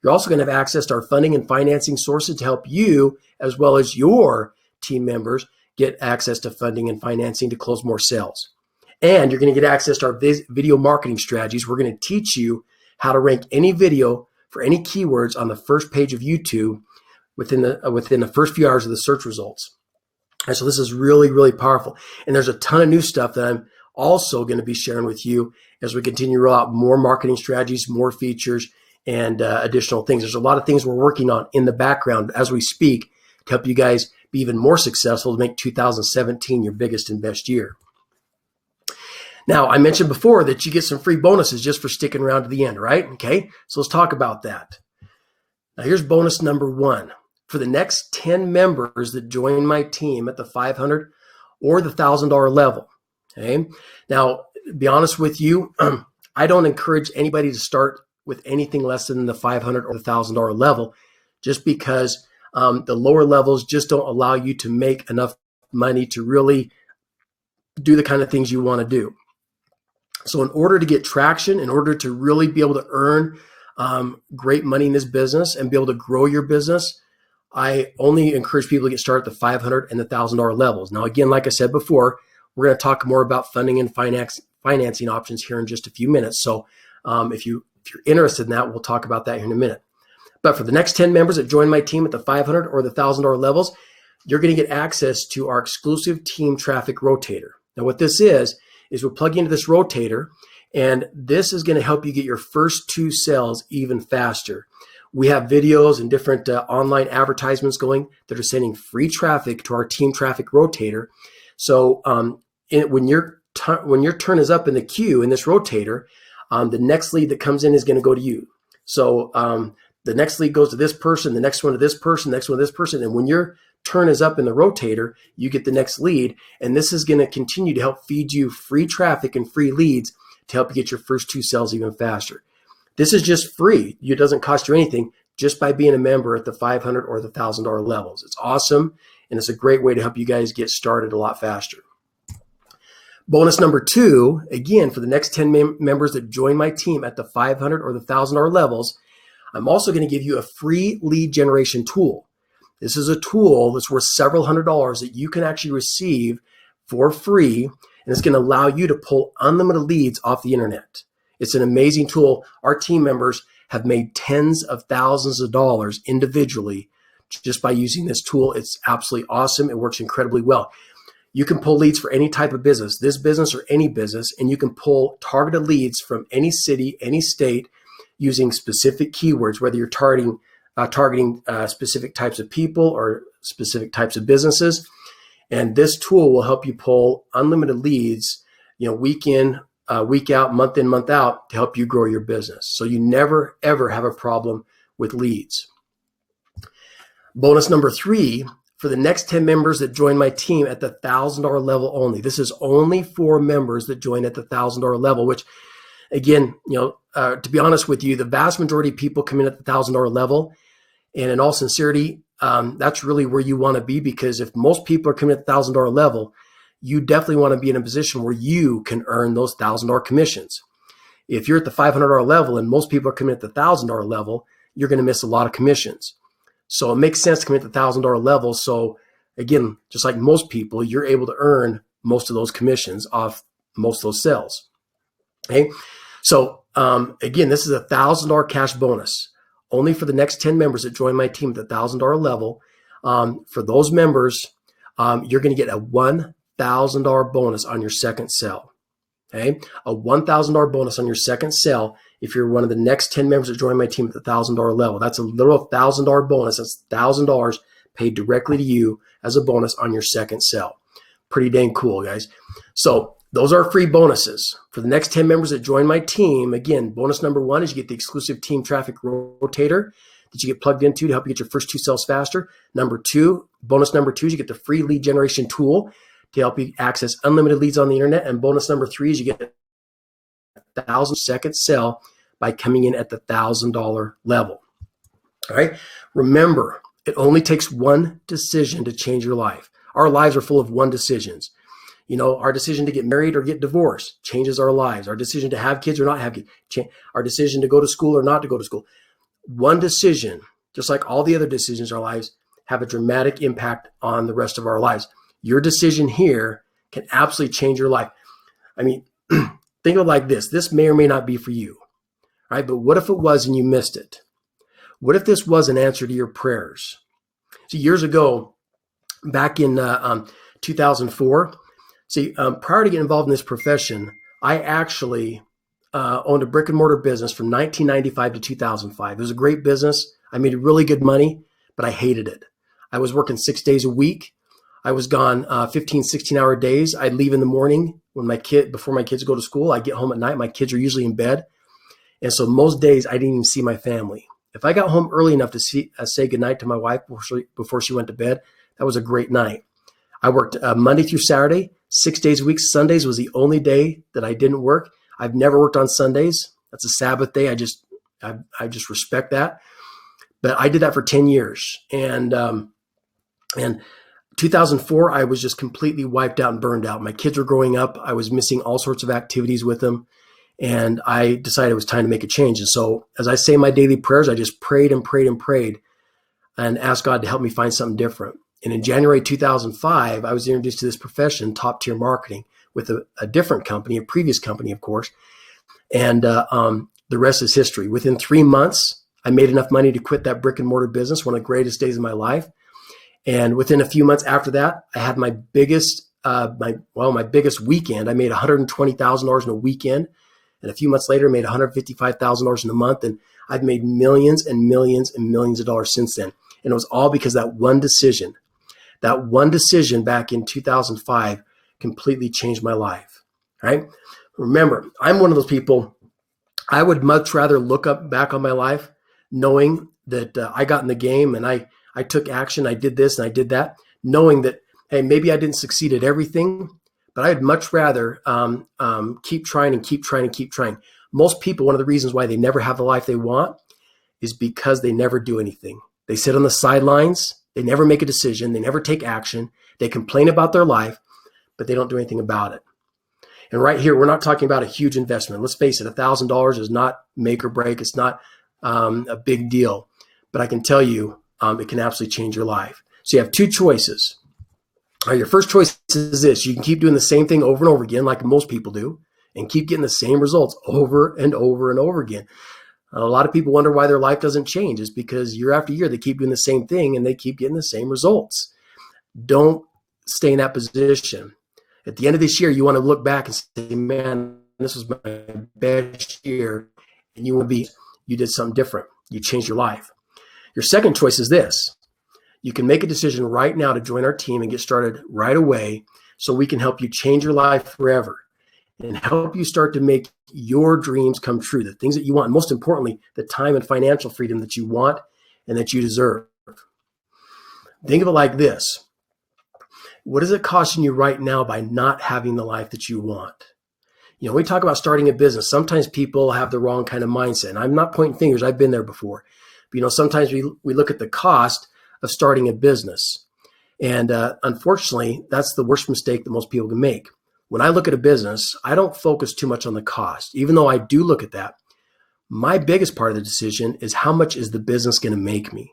You're also going to have access to our funding and financing sources to help you, as well as your team members, get access to funding and financing to close more sales. And you're going to get access to our video marketing strategies. We're going to teach you how to rank any video for any keywords on the first page of YouTube within the first few hours of the search results. And so this is really, really powerful. And there's a ton of new stuff that I'm also going to be sharing with you as we continue to roll out more marketing strategies, more features, and additional things. There's a lot of things we're working on in the background as we speak to help you guys be even more successful to make 2017 your biggest and best year. Now, I mentioned before that you get some free bonuses just for sticking around to the end, right? Okay, so let's talk about that. Now, here's bonus number 1. For the next 10 members that join my team at the $500 or the $1,000 level, okay? Now, to be honest with you, I don't encourage anybody to start with anything less than the $500 or the $1,000 level, just because the lower levels just don't allow you to make enough money to really do the kind of things you want to do. So in order to get traction, in order to really be able to earn great money in this business and be able to grow your business, I only encourage people to get started at the $500 and the $1,000 levels. Now, again, like I said before, we're going to talk more about funding and financing options here in just a few minutes. So if you're interested in that, we'll talk about that here in a minute. But for the next 10 members that join my team at the $500 or the $1,000 levels, you're going to get access to our exclusive team traffic rotator. Now, what this is we'll plug into this rotator, and this is going to help you get your first 2 sales even faster. We have videos and different online advertisements going that are sending free traffic to our team traffic rotator. So when your turn is up in the queue in this rotator, the next lead that comes in is going to go to you. So the next lead goes to this person, the next one to this person, the next one to this person. And when your turn is up in the rotator, you get the next lead. And this is going to continue to help feed you free traffic and free leads to help you get your first 2 sales even faster. This is just free. It doesn't cost you anything just by being a member at the $500 or the $1,000 levels. It's awesome. And it's a great way to help you guys get started a lot faster. Bonus number 2, again, for the next 10 members that join my team at the $500 or the $1,000 levels, I'm also going to give you a free lead generation tool. This is a tool that's worth several $100s that you can actually receive for free, and it's going to allow you to pull unlimited leads off the internet. It's an amazing tool. Our team members have made tens of thousands of dollars individually just by using this tool. It's absolutely awesome. It works incredibly well. You can pull leads for any type of business, this business or any business, and you can pull targeted leads from any city, any state, using specific keywords, whether you're targeting specific types of people or specific types of businesses. And this tool will help you pull unlimited leads, week in, week out, month in, month out, to help you grow your business. So you never, ever have a problem with leads. Bonus number 3, for the next 10 members that join my team at the $1,000 level only. This is only for members that join at the $1,000 level, which, again, to be honest with you, the vast majority of people come in at the $1,000 level. And in all sincerity, that's really where you want to be, because if most people are coming at the $1,000 level, you definitely want to be in a position where you can earn those $1,000 commissions. If you're at the $500 level and most people are coming at the $1,000 level, you're going to miss a lot of commissions. So it makes sense to come at the $1,000 level. So again, just like most people, you're able to earn most of those commissions off most of those sales. Okay. So again, this is a $1,000 cash bonus only for the next 10 members that join my team at the $1,000 level. For those members, you're going to get a $1,000 bonus on your second sale. Okay, a $1,000 bonus on your second sale if you're one of the next 10 members that join my team at the $1,000 level. That's a literal $1,000 bonus. That's $1,000 paid directly to you as a bonus on your second sale. Pretty dang cool, guys. So those are free bonuses. For the next 10 members that join my team, again, bonus number 1 is you get the exclusive team traffic rotator that you get plugged into to help you get your first 2 sales faster. Bonus number 2 is you get the free lead generation tool to help you access unlimited leads on the internet. And bonus number 3 is you get a 1,000-second sell by coming in at the $1,000 level. All right. Remember, it only takes one decision to change your life. Our lives are full of one decisions. You know, our decision to get married or get divorced changes our lives. Our decision to have kids or not have kids, our decision to go to school or not to go to school. One decision, just like all the other decisions in our lives, have a dramatic impact on the rest of our lives. Your decision here can absolutely change your life. I mean, think of it like this. This may or may not be for you, right? But what if it was and you missed it? What if this was an answer to your prayers? See, years ago, back in 2004, prior to getting involved in this profession, I actually owned a brick and mortar business from 1995 to 2005. It was a great business. I made really good money, but I hated it. I was working 6 days a week. I was gone 15, 16-hour days. I'd leave in the morning before my kids go to school. I get home at night. My kids are usually in bed. And so most days I didn't even see my family. If I got home early enough to say goodnight to my wife before she went to bed, that was a great night. I worked Monday through Saturday, 6 days a week. Sundays was the only day that I didn't work. I've never worked on Sundays. That's a Sabbath day. I just respect that. But I did that for 10 years. And 2004, I was just completely wiped out and burned out. My kids were growing up. I was missing all sorts of activities with them. And I decided it was time to make a change. And so as I say my daily prayers, I just prayed and prayed and prayed and asked God to help me find something different. And in January 2005, I was introduced to this profession, top tier marketing, with a different company, a previous company, of course. And the rest is history. Within 3 months, I made enough money to quit that brick and mortar business, one of the greatest days of my life. And within a few months after that, I had my biggest weekend. I made $120,000 in a weekend. And a few months later, I made $155,000 in a month. And I've made millions and millions and millions of dollars since then. And it was all because that one decision back in 2005 completely changed my life, right? Remember, I'm one of those people, I would much rather look back on my life knowing that I got in the game and I took action, I did this and I did that, knowing that, hey, maybe I didn't succeed at everything, but I'd much rather keep trying and keep trying and keep trying. Most people, one of the reasons why they never have the life they want is because they never do anything. They sit on the sidelines, they never make a decision, they never take action, they complain about their life, but they don't do anything about it. And right here, we're not talking about a huge investment. Let's face it, $1,000 is not make or break. It's not a big deal. But I can tell you, it can absolutely change your life. So you have two choices. Your first choice is this. You can keep doing the same thing over and over again, like most people do, and keep getting the same results over and over and over again. A lot of people wonder why their life doesn't change. It's because year after year, they keep doing the same thing and they keep getting the same results. Don't stay in that position. At the end of this year, you want to look back and say, man, this was my best year. And you did something different. You changed your life. Your second choice is this. You can make a decision right now to join our team and get started right away so we can help you change your life forever and help you start to make your dreams come true, the things that you want, and most importantly, the time and financial freedom that you want and that you deserve. Think of it like this. What is it costing you right now by not having the life that you want? You know, we talk about starting a business. Sometimes people have the wrong kind of mindset. And I'm not pointing fingers. I've been there before. But, you know, sometimes we look at the cost of starting a business. And unfortunately, that's the worst mistake that most people can make. When I look at a business, I don't focus too much on the cost. Even though I do look at that, my biggest part of the decision is how much is the business going to make me?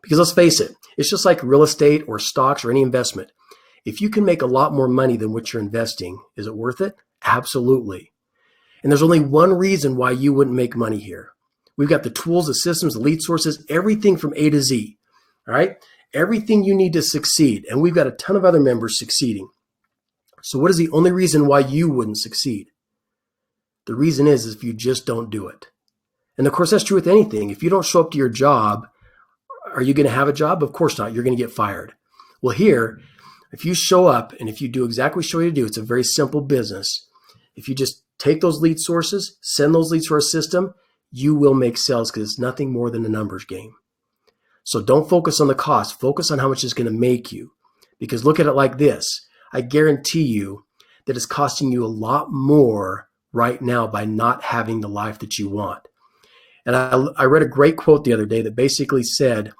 Because let's face it, it's just like real estate or stocks or any investment. If you can make a lot more money than what you're investing, is it worth it? Absolutely. And there's only one reason why you wouldn't make money here. We've got the tools, the systems, the lead sources, everything from A to Z. All right? Everything you need to succeed. And we've got a ton of other members succeeding. So what is the only reason why you wouldn't succeed? The reason is if you just don't do it. And of course, that's true with anything. If you don't show up to your job, are you going to have a job? Of course not. You're going to get fired. Well, here, if you show up and if you do exactly what you show you to do, it's a very simple business. If you just take those lead sources, send those leads to our system, you will make sales because it's nothing more than a numbers game. So don't focus on the cost. Focus on how much it's going to make you. Because look at it like this. I guarantee you that it's costing you a lot more right now by not having the life that you want. And I read a great quote the other day that basically said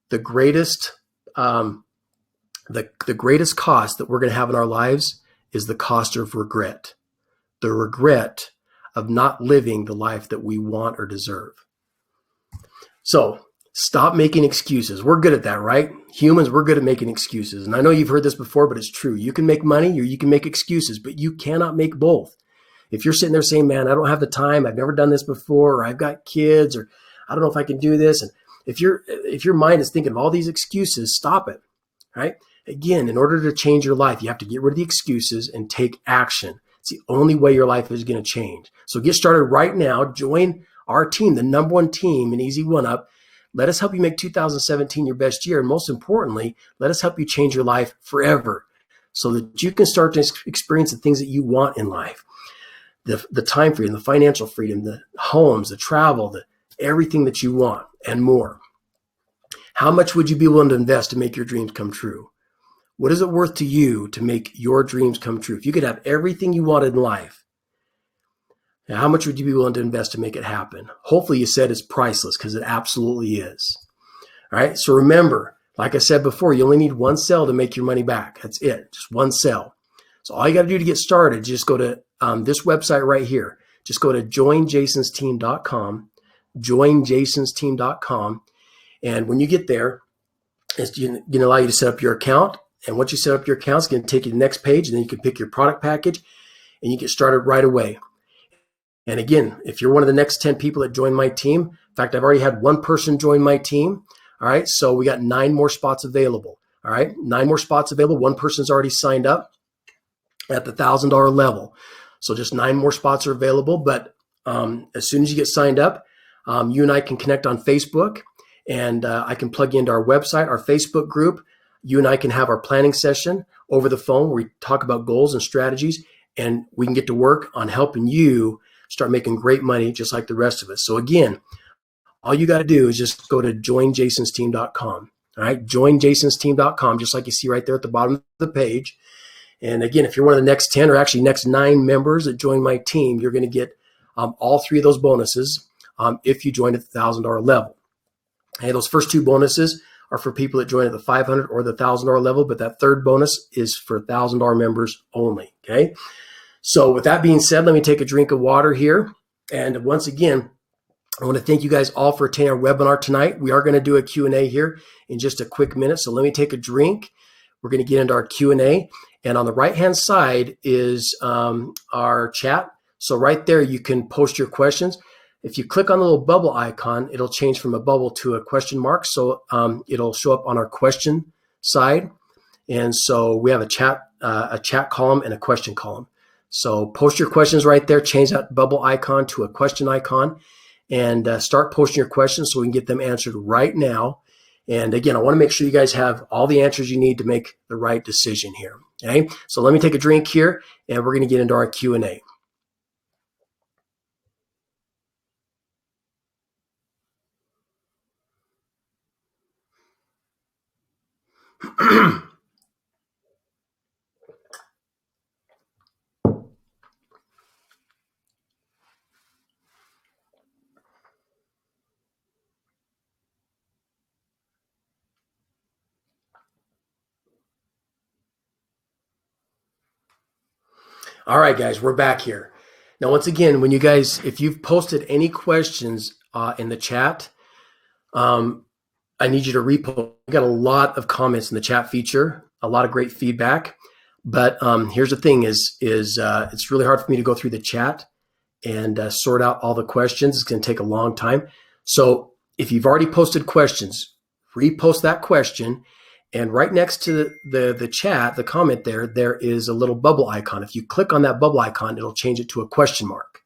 the greatest the greatest cost that we're going to have in our lives is the cost of regret. The regret of not living the life that we want or deserve. So stop making excuses. We're good at that, right? Humans, we're good at making excuses. And I know you've heard this before, but it's true. You can make money or you can make excuses, but you cannot make both. If you're sitting there saying, man, I don't have the time, I've never done this before, or I've got kids, or I don't know if I can do this. And if your mind is thinking of all these excuses, stop it, right? Again, in order to change your life, you have to get rid of the excuses and take action. It's the only way your life is going to change. So get started right now. Join our team, the number one team in Easy One Up. Let us help you make 2017 your best year. And most importantly, let us help you change your life forever so that you can start to experience the things that you want in life. The time freedom, the financial freedom, the homes, the travel, everything that you want and more. How much would you be willing to invest to make your dreams come true? What is it worth to you to make your dreams come true? If you could have everything you wanted in life, how much would you be willing to invest to make it happen? Hopefully you said it's priceless because it absolutely is. All right. So remember, like I said before, you only need one sale to make your money back. That's it. Just one sale. So all you got to do to get started, just go to this website right here. Just go to joinjasonsteam.com, joinjasonsteam.com. And when you get there, it's going to allow you to set up your account. And once you set up your account, it's going to take you to the next page. And then you can pick your product package and you get started right away. And again, if you're one of the next 10 people that join my team, in fact, I've already had one person join my team. All right. So we got 9 more spots available. All right. 9 more spots available. One person's already signed up at the $1,000 level. So just 9 more spots are available. But as soon as you get signed up, you and I can connect on Facebook, and I can plug you into our website, our Facebook group. You and I can have our planning session over the phone where we talk about goals and strategies, and we can get to work on helping you start making great money just like the rest of us. So again, all you got to do is just go to joinjasonsteam.com. All right, joinjasonsteam.com, just like you see right there at the bottom of the page. And again, if you're one of the next 10 or actually next 9 members that join my team, you're going to get all 3 of those bonuses if you join at the $1,000 level. Hey, those first 2 bonuses are for people that join at the $500 or the $1,000 level, but that third bonus is for $1,000 members only. Okay. So with that being said, let me take a drink of water here. And once again, I want to thank you guys all for attending our webinar tonight. We are going to do a Q&A here in just a quick minute. So let me take a drink. We're going to get into our Q&A. And on the right-hand side is our chat. So right there, you can post your questions. If you click on the little bubble icon, it'll change from a bubble to a question mark. So it'll show up on our question side. And so we have a chat column and a question column. So post your questions right there, change that bubble icon to a question icon, and start posting your questions so we can get them answered right now. And again, I want to make sure you guys have all the answers you need to make the right decision here. Okay, so let me take a drink here, and we're going to get into our Q&A. All right, guys, we're back here. Now, once again, when you guys, if you've posted any questions in the chat, I need you to repost. I got a lot of comments in the chat feature, a lot of great feedback. But here's the thing: is it's really hard for me to go through the chat and sort out all the questions. It's going to take a long time. So if you've already posted questions, repost that question. And right next to the chat, the comment there is a little bubble icon. If you click on that bubble icon, it'll change it to a question mark,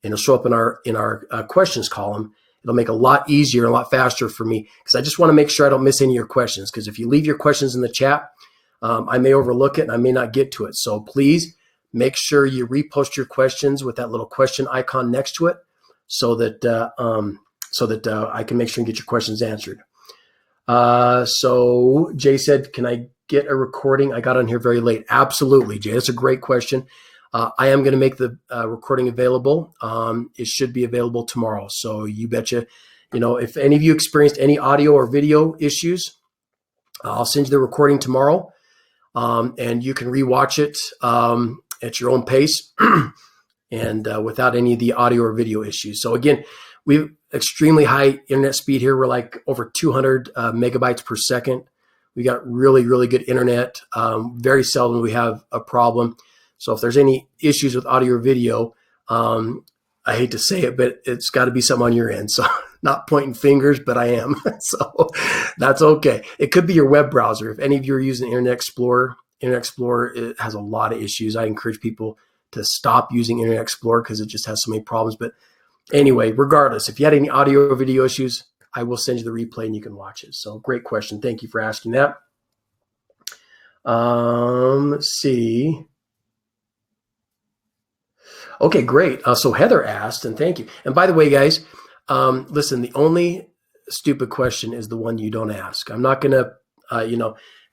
and it'll show up in our questions column. It'll make it a lot easier and a lot faster for me, because I just want to make sure I don't miss any of your questions. Because if you leave your questions in the chat, I may overlook it and I may not get to it. So please make sure you repost your questions with that little question icon next to it, so that I can make sure and get your questions answered. So Jay said, can I get a recording? I got on here very late. Absolutely, Jay. That's a great question. I am going to make the recording available. It should be available tomorrow. So you betcha. If any of you experienced any audio or video issues, I'll send you the recording tomorrow, and you can rewatch it at your own pace and without any of the audio or video issues. So again, we have extremely high internet speed here. We're like over 200 megabytes per second. We got really, really good internet. Very seldom we have a problem. So if there's any issues with audio or video, I hate to say it, but it's got to be something on your end. So not pointing fingers, but I am. So that's okay. It could be your web browser. If any of you are using Internet Explorer, it has a lot of issues. I encourage people to stop using Internet Explorer because it just has so many problems. But anyway, regardless, if you had any audio or video issues, I will send you the replay and you can watch it. So great question. Thank you for asking that. Let's see. Okay, great. So Heather asked, and thank you. And by the way, guys, listen, the only stupid question is the one you don't ask. I'm not going to,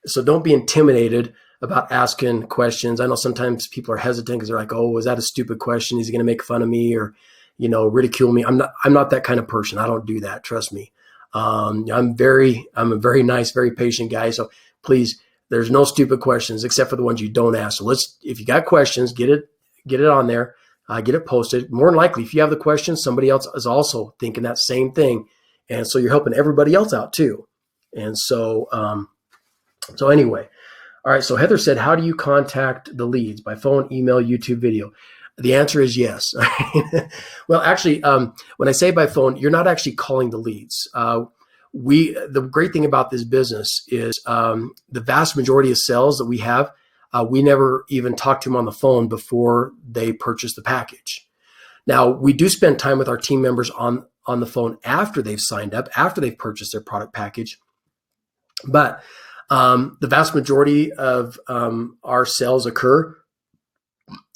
so don't be intimidated about asking questions. I know sometimes people are hesitant because they're like, oh, is that a stupid question? Is he going to make fun of me or, ridicule me? I'm not that kind of person. I don't do that. Trust me. I'm a very nice, very patient guy. So please, there's no stupid questions except for the ones you don't ask. So if you got questions, get it on there. Get it posted. More than likely, if you have the question, somebody else is also thinking that same thing. And so you're helping everybody else out too. And so, anyway, all right. So Heather said, how do you contact the leads? By phone, email, YouTube video? The answer is yes. Well, actually, when I say by phone, you're not actually calling the leads. The great thing about this business is the vast majority of sales that we have, we never even talk to them on the phone before they purchase the package. Now, we do spend time with our team members on the phone after they've signed up, after they've purchased their product package. But the vast majority of our sales occur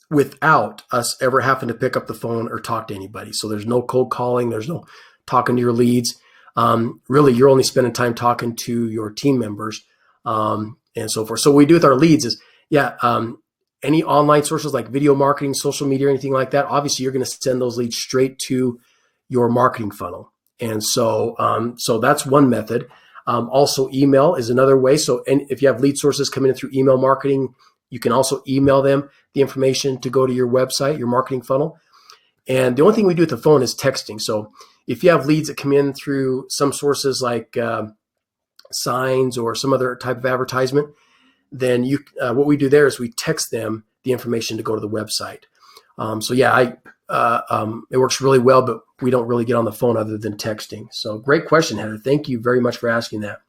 without us ever having to pick up the phone or talk to anybody. So there's no cold calling. There's no talking to your leads. Really, you're only spending time talking to your team members and so forth. So what we do with our leads is, any online sources like video marketing, social media, or anything like that, obviously you're going to send those leads straight to your marketing funnel. And so, so that's one method. Also, email is another way. So, and if you have lead sources coming in through email marketing, you can also email them the information to go to your website, your marketing funnel. And the only thing we do with the phone is texting. So if you have leads that come in through some sources like signs or some other type of advertisement, then what we do there is we text them the information to go to the website. It works really well, but we don't really get on the phone other than texting. So great question, Heather. Thank you very much for asking that.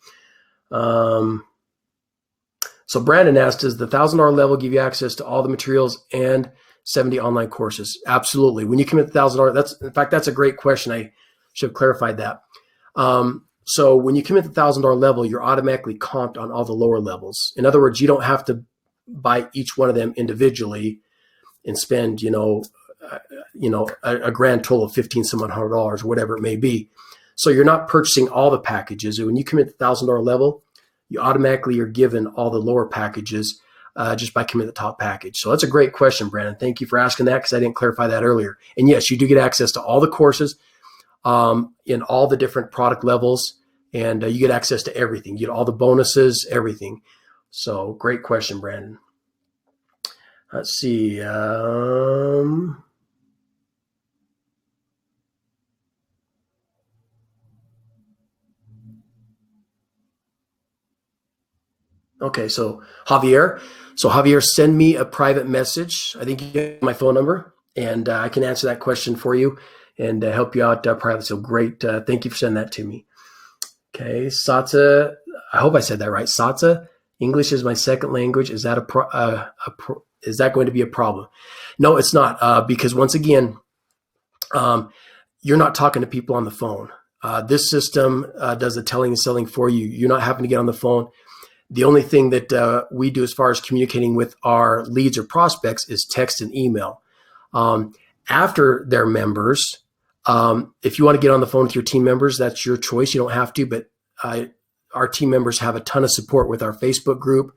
So Brandon asked, does the $1,000 level give you access to all the materials and 70 online courses? Absolutely. When you commit the $1,000, that's a great question. I should have clarified that. So when you commit the $1,000 level, you're automatically comped on all the lower levels. In other words, you don't have to buy each one of them individually and spend, a grand total of $1,500 or whatever it may be. So you're not purchasing all the packages. When you commit the $1,000 level, you automatically are given all the lower packages just by committing the top package. So that's a great question, Brandon. Thank you for asking that because I didn't clarify that earlier. And yes, you do get access to all the courses in all the different product levels, and you get access to everything. You get all the bonuses, everything. So great question, Brandon. Let's see. Okay, so Javier. So Javier, send me a private message. I think you get my phone number, and I can answer that question for you and help you out privately. So great. Thank you for sending that to me. Okay, Satsa. I hope I said that right. Satsa. English is my second language. Is that is that going to be a problem? No, it's not. Because once again, you're not talking to people on the phone. This system does the telling and selling for you. You're not having to get on the phone. The only thing that we do as far as communicating with our leads or prospects is text and email. After they're members, if you want to get on the phone with your team members, that's your choice. You don't have to, but our team members have a ton of support with our Facebook group.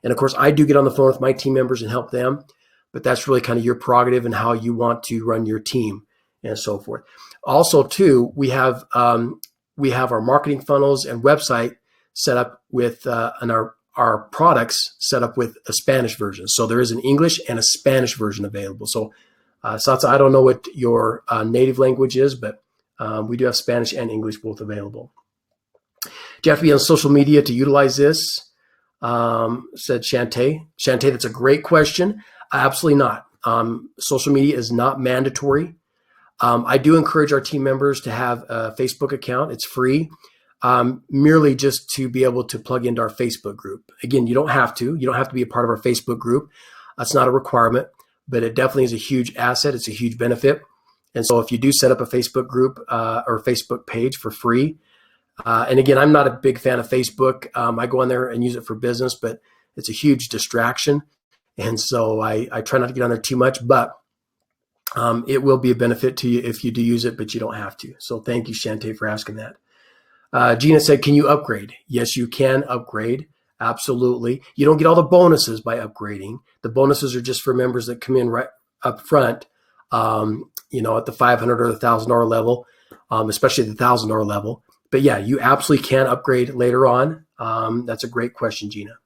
And of course, I do get on the phone with my team members and help them, but that's really kind of your prerogative and how you want to run your team and so forth. Also, too, we have our marketing funnels and website set up with, and our products set up with a Spanish version. So there is an English and a Spanish version available. So Satsa, I don't know what your native language is, but we do have Spanish and English both available. Do you have to be on social media to utilize this? Said Shantae. Shantae, that's a great question. Absolutely not. Social media is not mandatory. I do encourage our team members to have a Facebook account. It's free, merely just to be able to plug into our Facebook group. Again, you don't have to. You don't have to be a part of our Facebook group. That's not a requirement, but it definitely is a huge asset. It's a huge benefit. And so if you do set up a Facebook group or Facebook page for free, and again, I'm not a big fan of Facebook. I go on there and use it for business, but it's a huge distraction. And so I try not to get on there too much, but it will be a benefit to you if you do use it, but you don't have to. So thank you, Shantae, for asking that. Gina said, can you upgrade? Yes, you can upgrade. Absolutely. You don't get all the bonuses by upgrading. The bonuses are just for members that come in right up front, at the $500 or the $1,000 level, especially the $1,000 level. But yeah, you absolutely can upgrade later on. That's a great question, Gina.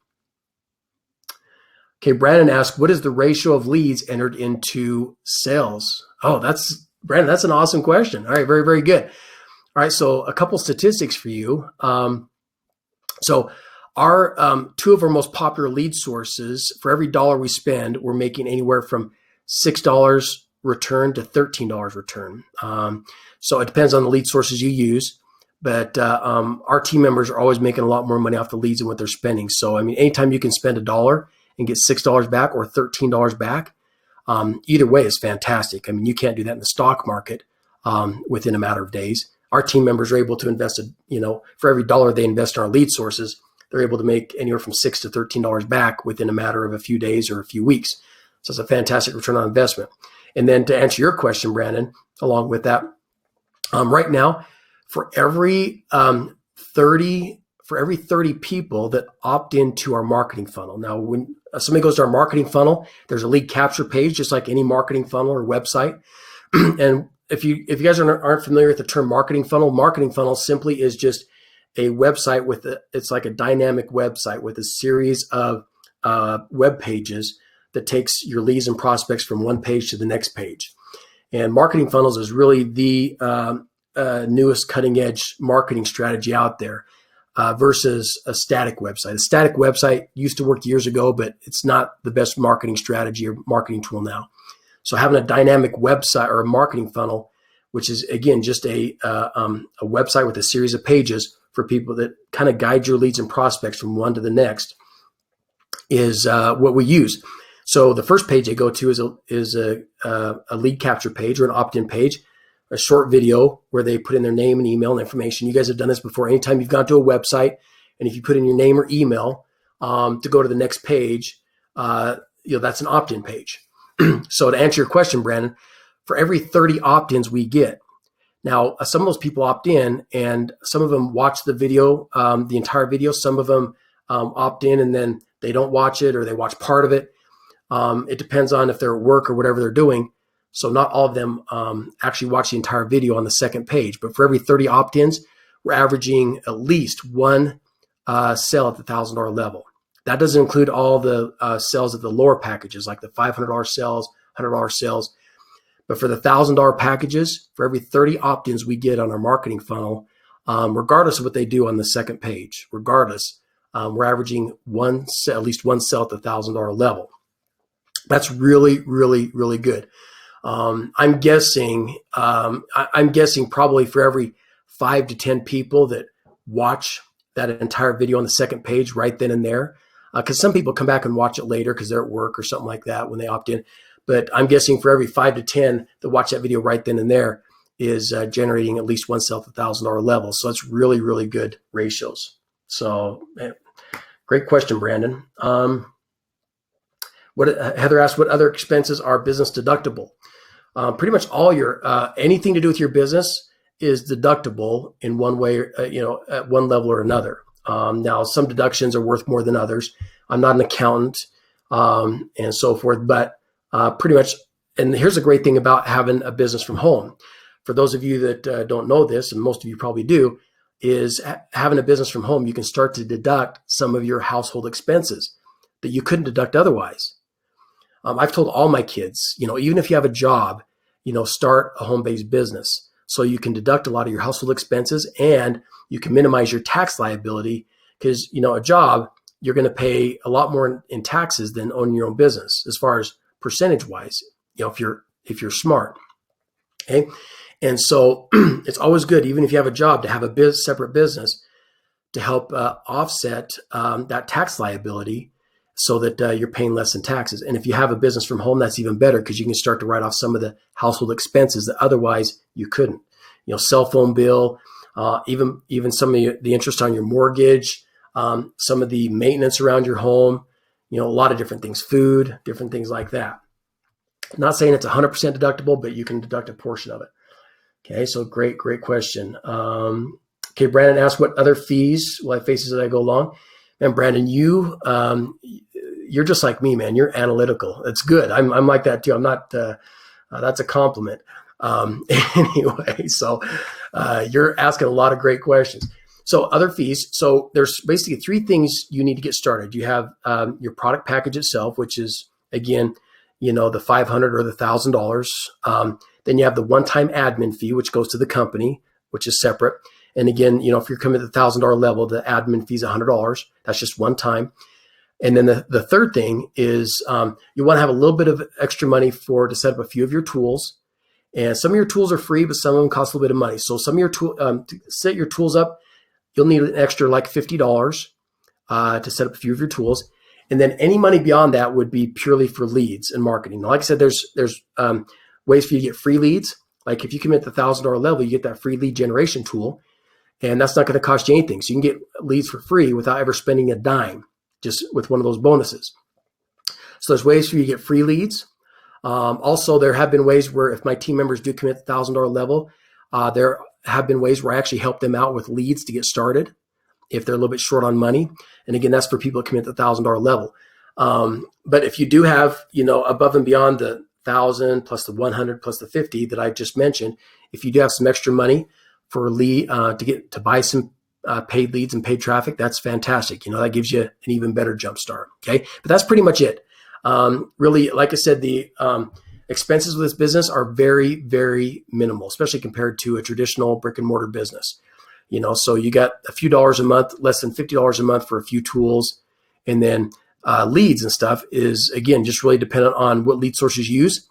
Okay, Brandon asked, what is the ratio of leads entered into sales? Oh, Brandon, that's an awesome question. All right, very, very good. All right, so a couple statistics for you. So our two of our most popular lead sources, for every dollar we spend, we're making anywhere from $6 return to $13 return. So it depends on the lead sources you use. But our team members are always making a lot more money off the leads than what they're spending. So, I mean, anytime you can spend $1 and get $6 back or $13 back, either way is fantastic. I mean, you can't do that in the stock market within a matter of days. Our team members are able to invest, for every dollar they invest in our lead sources, they're able to make anywhere from $6 to $13 back within a matter of a few days or a few weeks. So it's a fantastic return on investment. And then to answer your question, Brandon, along with that, right now, for every 30 people that opt into our marketing funnel. Now, when somebody goes to our marketing funnel, there's a lead capture page, just like any marketing funnel or website. And if you guys aren't familiar with the term marketing funnel simply is just a website it's like a dynamic website with a series of web pages that takes your leads and prospects from one page to the next page. And marketing funnels is really the newest cutting edge marketing strategy out there versus a static website. A static website used to work years ago, but it's not the best marketing strategy or marketing tool now. So having a dynamic website or a marketing funnel, which is again just a website with a series of pages for people that kind of guide your leads and prospects from one to the next, is what we use. So the first page they go to is a lead capture page or an opt-in page, a short video where they put in their name and email and information. You guys have done this before. Anytime you've gone to a website and if you put in your name or email to go to the next page, that's an opt-in page. So to answer your question, Brandon, for every 30 opt-ins we get, now some of those people opt in and some of them watch the video, the entire video. Some of them opt in and then they don't watch it or they watch part of it. It depends on if they're at work or whatever they're doing. So not all of them actually watch the entire video on the second page. But for every 30 opt-ins, we're averaging at least one sale at the $1,000 level. That doesn't include all the sales at the lower packages, like the $500 sales, $100 sales. But for the $1,000 packages, for every 30 opt-ins we get on our marketing funnel, regardless of what they do on the second page, regardless, we're averaging at least one sale at the $1,000 level. That's really, really, really good. I'm guessing probably for every 5 to 10 people that watch that entire video on the second page right then and there, because some people come back and watch it later because they're at work or something like that when they opt in. But I'm guessing for every 5 to 10 that watch that video right then and there is generating at least one sale at the $1,000 level. So that's really, really good ratios. So great question, Brandon. Heather asked, what other expenses are business deductible? Pretty much all your anything to do with your business is deductible in one way, at one level or another. Now, some deductions are worth more than others. I'm not an accountant and so forth, but pretty much. And here's a great thing about having a business from home. For those of you that don't know this, and most of you probably do, is having a business from home, you can start to deduct some of your household expenses that you couldn't deduct otherwise. I've told all my kids, even if you have a job, start a home-based business so you can deduct a lot of your household expenses and you can minimize your tax liability because, a job, you're going to pay a lot more in taxes than owning your own business as far as percentage-wise, if you're smart. Okay. And so it's always good, even if you have a job, to have a separate business to help offset that tax liability so that you're paying less in taxes. And if you have a business from home, that's even better because you can start to write off some of the household expenses that otherwise you couldn't. Cell phone bill, even some of the interest on your mortgage, some of the maintenance around your home, a lot of different things, food, different things like that. I'm not saying it's 100% deductible, but you can deduct a portion of it. Okay, so great question. Okay, Brandon asked, what other fees will I face as I go along? And Brandon, you're just like me, man. You're analytical. It's good. I'm like that too. I'm not. That's a compliment. Anyway, so you're asking a lot of great questions. So other fees. So there's basically 3 things you need to get started. You have your product package itself, which is again, the $500 or the $1,000. Then you have the one-time admin fee, which goes to the company, which is separate. And again, if you're coming at the $1,000 level, the admin fee is $100. That's just one time. And then the third thing is you want to have a little bit of extra money to set up a few of your tools. And some of your tools are free, but some of them cost a little bit of money. So some of your to set your tools up, you'll need an extra like $50 to set up a few of your tools. And then any money beyond that would be purely for leads and marketing. Now, like I said, there's ways for you to get free leads. Like if you commit the $1,000 level, you get that free lead generation tool. And that's not going to cost you anything. So you can get leads for free without ever spending a dime, just with one of those bonuses. So there's ways for you to get free leads. Also, there have been ways where if my team members do commit the $1,000 level, there have been ways where I actually help them out with leads to get started if they're a little bit short on money. And again, that's for people that commit the $1,000 level. But if you do have, above and beyond the 1,000 plus the 100 plus the 50 that I just mentioned, if you do have some extra money for lead to buy some paid leads and paid traffic, that's fantastic. That gives you an even better jump start. Okay, but that's pretty much it. Really, like I said, the expenses with this business are very, very minimal, especially compared to a traditional brick and mortar business. So you got a few dollars a month, less than $50 a month for a few tools, and then leads and stuff is again just really dependent on what lead sources you use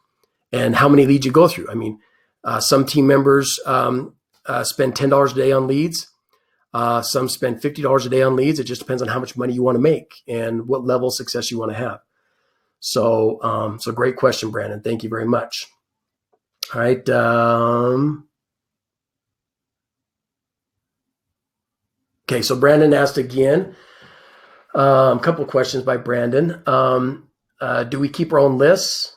and how many leads you go through. I mean, some team members spend $10 a day on leads. Some spend $50 a day on leads. It just depends on how much money you want to make and what level of success you want to have. So, so great question, Brandon. Thank you very much. All right. Okay. So Brandon asked again, a couple of questions by Brandon. Do we keep our own lists?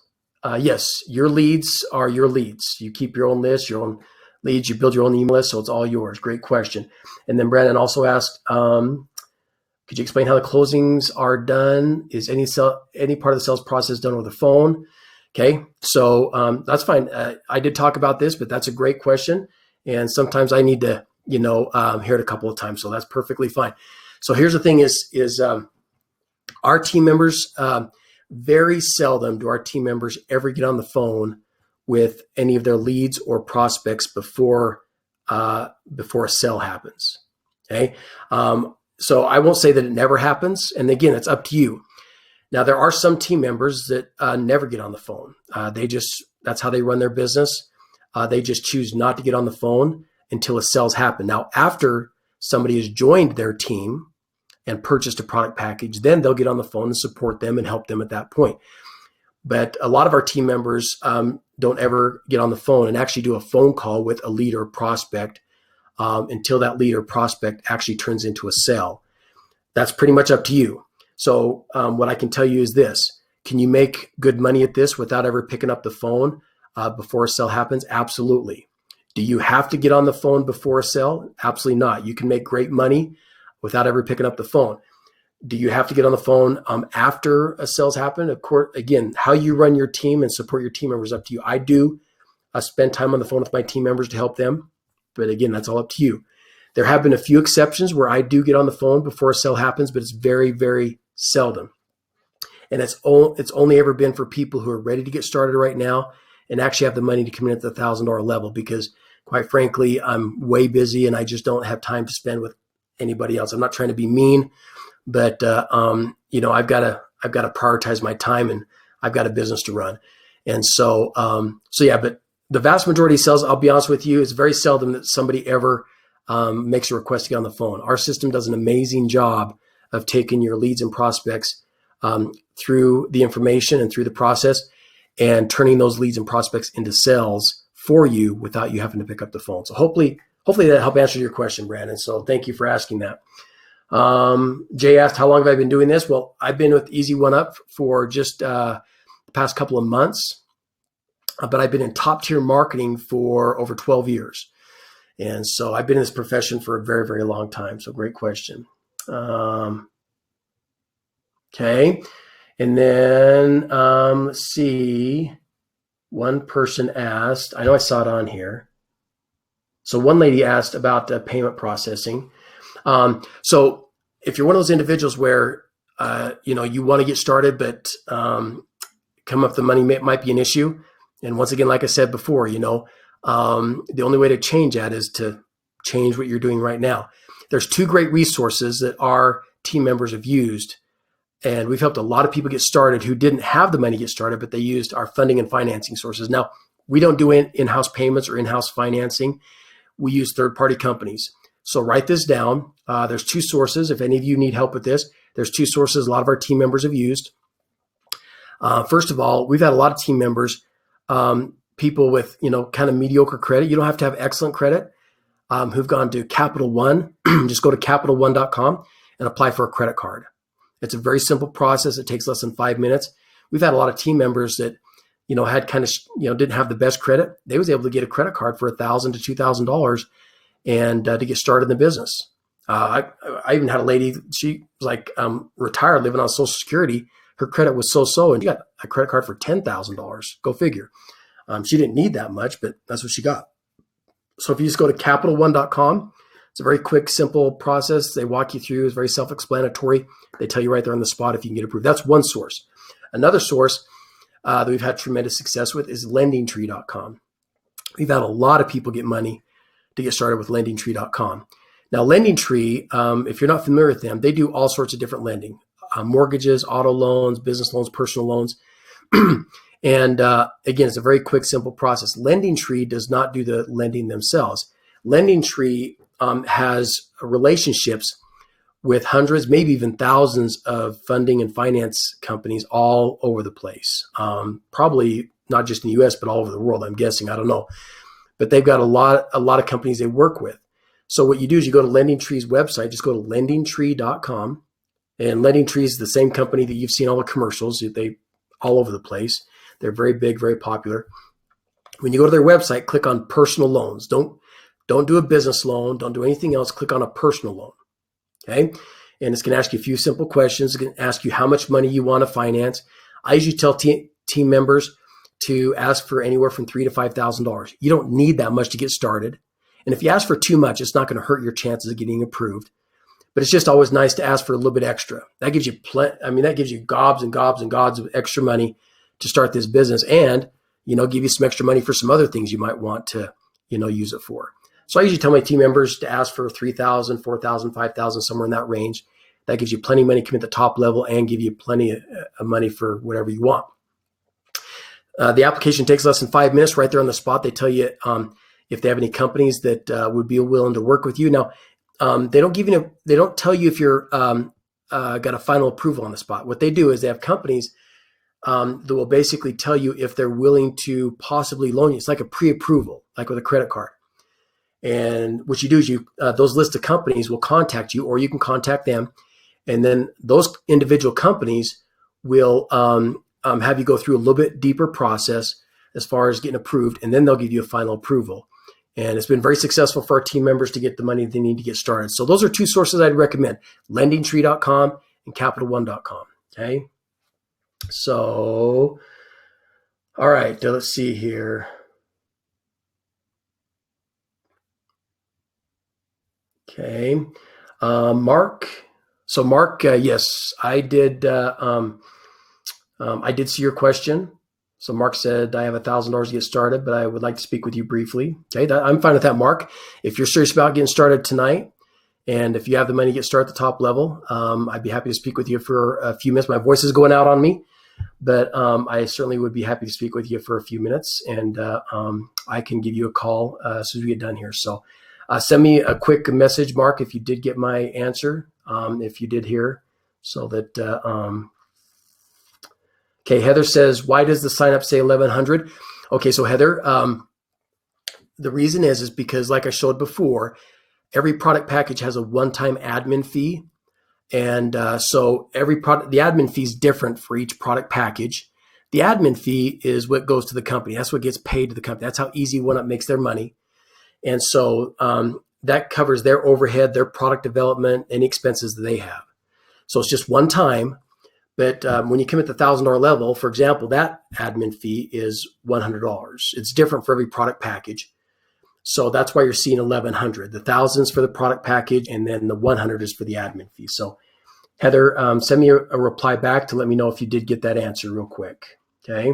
Yes. Your leads are your leads. You keep your own lists, your own leads, you build your own email list. So it's all yours. Great question. And then Brandon also asked, could you explain how the closings are done? Is any part of the sales process done over the phone? Okay, so that's fine. I did talk about this, but that's a great question. And sometimes I need to, hear it a couple of times. So that's perfectly fine. So here's the thing is our team members, very seldom do our team members ever get on the phone with any of their leads or prospects before a sale happens. Okay. So I won't say that it never happens. And again, it's up to you. Now, there are some team members that never get on the phone. That's how they run their business. They just choose not to get on the phone until a sales happen. Now, after somebody has joined their team and purchased a product package, then they'll get on the phone and support them and help them at that point. But a lot of our team members don't ever get on the phone and actually do a phone call with a lead or prospect until that lead or prospect actually turns into a sale. That's pretty much up to you. So what I can tell you is this. Can you make good money at this without ever picking up the phone before a sale happens? Absolutely. Do you have to get on the phone before a sale? Absolutely not. You can make great money without ever picking up the phone. Do you have to get on the phone after a sales happen? Of course, again, how you run your team and support your team members is up to you. I do spend time on the phone with my team members to help them. But again, that's all up to you. There have been a few exceptions where I do get on the phone before a sale happens, but it's very, very seldom. And it's only ever been for people who are ready to get started right now and actually have the money to come in at the $1,000 level, because quite frankly, I'm way busy and I just don't have time to spend with anybody else. I'm not trying to be mean, but I've got to prioritize my time, and I've got a business to run. And so yeah, but the vast majority of sales, I'll be honest with you, it's very seldom that somebody ever makes a request to get on the phone. Our system does an amazing job of taking your leads and prospects through the information and through the process and turning those leads and prospects into sales for you without you having to pick up the phone. So hopefully that helped answer your question, Brandon. So thank you for asking that. Jay asked, how long have I been doing this? Well, I've been with Easy One Up for just the past couple of months, but I've been in top tier marketing for over 12 years. And so I've been in this profession for a very, very long time. So great question. Okay. And then let's see. One person asked, I know I saw it on here. So one lady asked about payment processing. So if you're one of those individuals where, you want to get started, but come up the money might be an issue. And once again, like I said before, the only way to change that is to change what you're doing right now. There's two great resources that our team members have used, and we've helped a lot of people get started who didn't have the money to get started, but they used our funding and financing sources. Now, we don't do in-house payments or in-house financing. We use third-party companies. So write this down. There's two sources. If any of you need help with this, there's two sources a lot of our team members have used. First of all, we've had a lot of team members, people with, kind of mediocre credit. You don't have to have excellent credit, who've gone to Capital One. Just go to CapitalOne.com and apply for a credit card. It's a very simple process. It takes less than 5 minutes. We've had a lot of team members that, had kind of, didn't have the best credit. They was able to get a credit card for $1,000 to $2,000 and to get started in the business. I even had a lady, she was like retired, living on Social Security. Her credit was so, and she got a credit card for $10,000. Go figure. She didn't need that much, but that's what she got. So if you just go to CapitalOne.com, it's a very quick, simple process. They walk you through. It's very self-explanatory. They tell you right there on the spot if you can get approved. That's one source. Another source that we've had tremendous success with is LendingTree.com. We've had a lot of people get money to get started with LendingTree.com. Now, LendingTree, if you're not familiar with them, they do all sorts of different lending, mortgages, auto loans, business loans, personal loans. And again, it's a very quick, simple process. LendingTree does not do the lending themselves. LendingTree has relationships with hundreds, maybe even thousands of funding and finance companies all over the place. Probably not just in the US, but all over the world, I'm guessing. I don't know. But they've got a lot of companies they work with. So what you do is you go to LendingTree's website, just go to LendingTree.com. And LendingTree is the same company that you've seen all the commercials. They all over the place. They're very big, very popular. When you go to their website, click on personal loans. Don't do a business loan. Don't do anything else. Click on a personal loan. Okay. And it's going to ask you a few simple questions. It's going to ask you how much money you want to finance. I usually tell team members to ask for anywhere from $3,000 to $5,000. You don't need that much to get started. And if you ask for too much, it's not going to hurt your chances of getting approved. But it's just always nice to ask for a little bit extra. That gives you that gives you gobs and gobs and gobs of extra money to start this business, and give you some extra money for some other things you might want to use it for. So I usually tell my team members to ask for 3,000, 4,000, 5,000, somewhere in that range. That gives you plenty of money to come at the top level and give you plenty of money for whatever you want. The application takes less than 5 minutes right there on the spot. They tell you if they have any companies that would be willing to work with you. Now, they don't tell you if you're got a final approval on the spot. What they do is they have companies that will basically tell you if they're willing to possibly loan you. It's like a pre-approval, like with a credit card. And what you do is those list of companies will contact you, or you can contact them, and then those individual companies will have you go through a little bit deeper process as far as getting approved, and then they'll give you a final approval. And it's been very successful for our team members to get the money they need to get started. So those are two sources I'd recommend: LendingTree.com and CapitalOne.com. Okay. So, all right, let's see here. Okay, Mark. So Mark, yes, I did. I did see your question. So Mark said, I have $1,000 to get started, but I would like to speak with you briefly. Okay, I'm fine with that, Mark. If you're serious about getting started tonight, and if you have the money to get started at the top level, I'd be happy to speak with you for a few minutes. My voice is going out on me, but I certainly would be happy to speak with you for a few minutes, and I can give you a call as soon as we get done here. So send me a quick message, Mark, if you did get my answer, if you did hear, so that okay, Heather says, why does the sign up say 1,100? Okay, so Heather, the reason is because, like I showed before, every product package has a one-time admin fee. And so every product, the admin fee is different for each product package. The admin fee is what goes to the company. That's what gets paid to the company. That's how Easy One Up makes their money. And so that covers their overhead, their product development, any expenses that they have. So it's just one time. But when you come at the $1,000 level, for example, that admin fee is $100. It's different for every product package. So that's why you're seeing 1,100. The 1,000 is for the product package, and then the 100 is for the admin fee. So Heather, send me a reply back to let me know if you did get that answer real quick. Okay.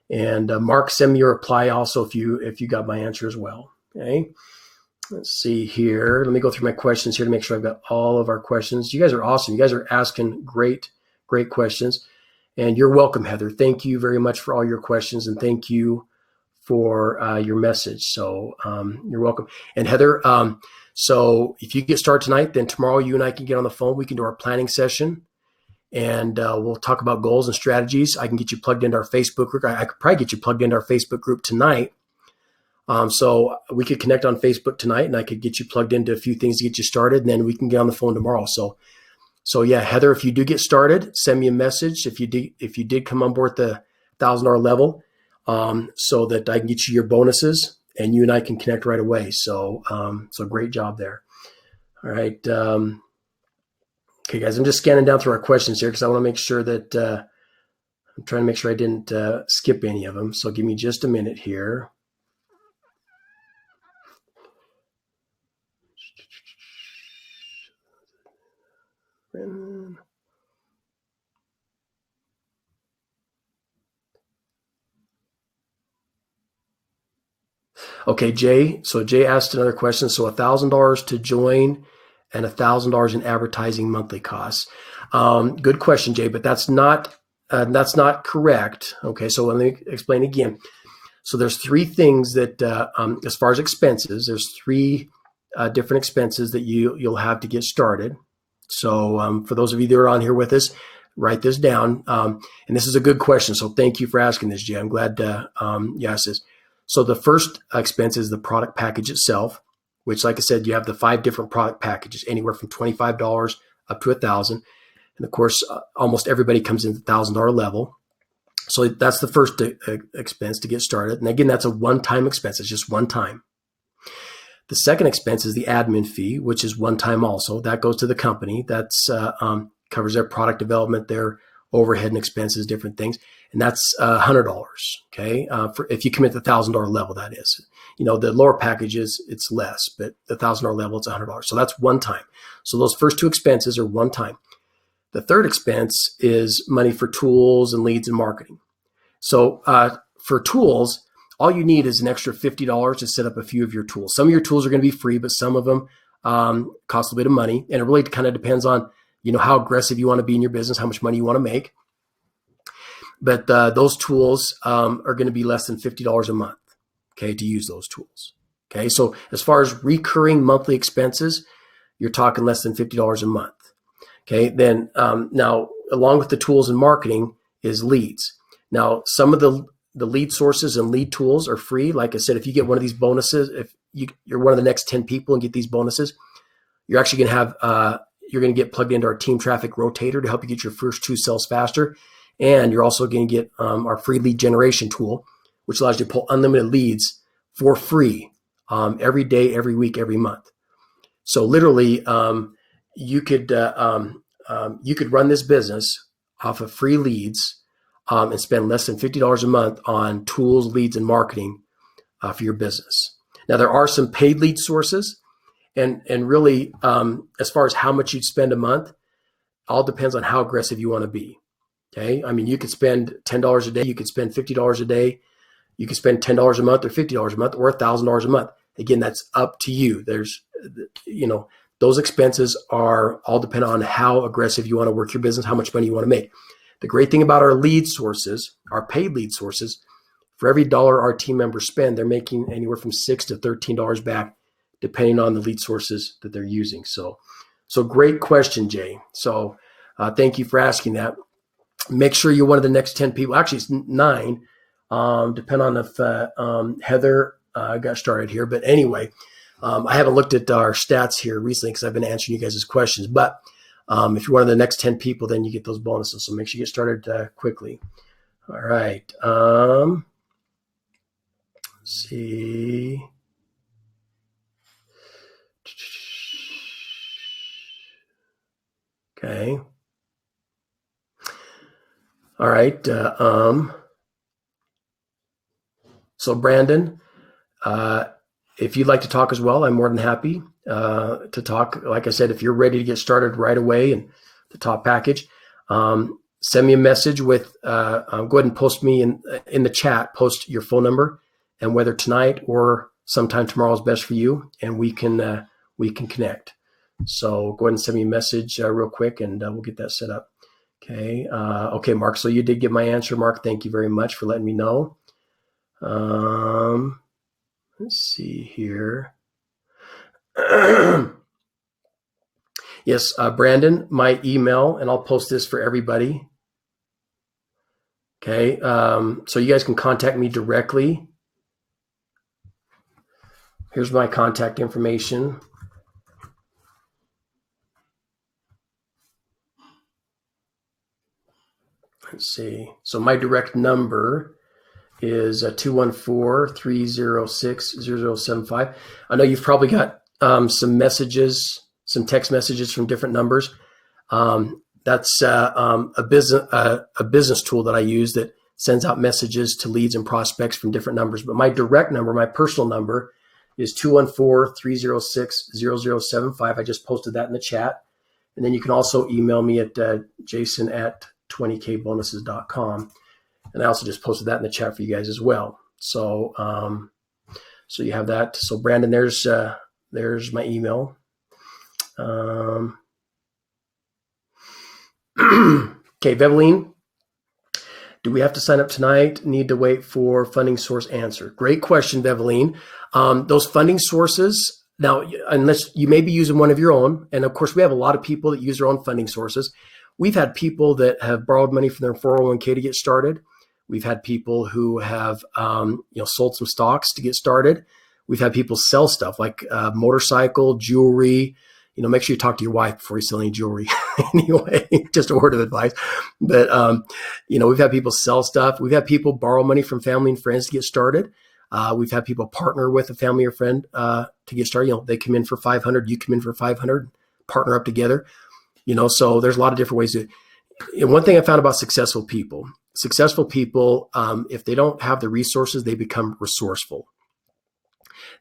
And Mark, send me a reply also if you got my answer as well. Okay. Let's see here. Let me go through my questions here to make sure I've got all of our questions. You guys are awesome. You guys are asking great questions. And you're welcome, Heather. Thank you very much for all your questions, and thank you for your message. So you're welcome. And Heather, so if you get started tonight, then tomorrow you and I can get on the phone. We can do our planning session, and we'll talk about goals and strategies. I can get you plugged into our Facebook group. I could probably get you plugged into our Facebook group tonight. So we could connect on Facebook tonight, and I could get you plugged into a few things to get you started, and then we can get on the phone tomorrow. So yeah, Heather, if you do get started, send me a message if you did come on board the $1,000 level, so that I can get you your bonuses, and you and I can connect right away. So great job there. All right. Okay, guys, I'm just scanning down through our questions here because I want to make sure that I'm trying to make sure I didn't skip any of them. So give me just a minute here. Okay, Jay. So Jay asked another question. So $1,000 to join and $1,000 in advertising monthly costs. Good question, Jay, but that's not correct. Okay, so let me explain again. So there's three things that, as far as expenses, there's three different expenses that you'll have to get started. So for those of you that are on here with us, write this down. And this is a good question. So thank you for asking this, Jay. I'm glad you asked this. So the first expense is the product package itself, which, like I said, you have the 5 different product packages, anywhere from $25 up to $1,000. And of course, almost everybody comes in at the $1,000 level. So that's the first expense to get started. And again, that's a one-time expense. It's just one time. The second expense is the admin fee, which is one time also. That goes to the company. That's covers their product development, their overhead and expenses, different things. And that's $100, okay? If you commit the $1,000 level, that is. You know, the lower packages, it's less, but the $1,000 level, it's $100. So that's one time. So those first two expenses are one time. The third expense is money for tools and leads and marketing. So for tools, all you need is an extra $50 to set up a few of your tools. Some of your tools are going to be free, but some of them cost a bit of money. And it really kind of depends on, how aggressive you want to be in your business, how much money you want to make. But those tools are going to be less than $50 a month, okay, to use those tools. Okay, so as far as recurring monthly expenses, you're talking less than $50 a month. Okay, then now along with the tools and marketing is leads. Now, some of the lead sources and lead tools are free. Like I said, if you get one of these bonuses, if you're one of the next 10 people and get these bonuses, you're actually going to have, you're going to get plugged into our team traffic rotator to help you get your first 2 sales faster. And you're also going to get our free lead generation tool, which allows you to pull unlimited leads for free every day, every week, every month. So literally, you could run this business off of free leads and spend less than $50 a month on tools, leads, and marketing for your business. Now, there are some paid lead sources, and really, as far as how much you'd spend a month, all depends on how aggressive you want to be. Okay, I mean, you could spend $10 a day, you could spend $50 a day, you could spend $10 a month or $50 a month or $1,000 a month. Again, that's up to you. There's, those expenses are all dependent on how aggressive you want to work your business, how much money you want to make. The great thing about our lead sources, our paid lead sources, for every dollar our team members spend, they're making anywhere from $6 to $13 back, depending on the lead sources that they're using. So great question, Jay. So thank you for asking that. Make sure you're one of the next 10 people. Actually, it's 9, depending on if Heather got started here. But anyway, I haven't looked at our stats here recently because I've been answering you guys' questions. But if you're one of the next 10 people, then you get those bonuses. So make sure you get started quickly. All right. Let's see. Okay. All right. So Brandon, if you'd like to talk as well, I'm more than happy to talk. Like I said, if you're ready to get started right away and the top package, send me a message with, go ahead and post me in the chat, post your phone number and whether tonight or sometime tomorrow is best for you, and we can connect. So go ahead and send me a message real quick and we'll get that set up. Okay. Okay, Mark. So you did get my answer, Mark. Thank you very much for letting me know. Let's see here. Yes, Brandon, my email, and I'll post this for everybody. Okay. So you guys can contact me directly. Here's my contact information. Let's see. So my direct number is 214-306-0075. I know you've probably got some messages, some text messages from different numbers. That's a business tool that I use that sends out messages to leads and prospects from different numbers. But my direct number, my personal number, is 214-306-0075. I just posted that in the chat. And then you can also email me at jason@20kbonuses.com. And I also just posted that in the chat for you guys as well. So so you have that. So Brandon, there's my email. Okay, Veveline, do we have to sign up tonight? Need to wait for funding source answer? Great question, Veveline. Those funding sources, now, unless you may be using one of your own, and of course we have a lot of people that use their own funding sources. We've had people that have borrowed money from their 401k to get started. We've had people who have sold some stocks to get started. We've had people sell stuff like motorcycle, jewelry. Make sure you talk to your wife before you sell any jewelry. Anyway, just a word of advice. But we've had people sell stuff. We've had people borrow money from family and friends to get started. We've had people partner with a family or friend to get started. They come in for 500, you come in for 500, partner up together. So there's a lot of different ways to. And one thing I found about successful people, if they don't have the resources, they become resourceful.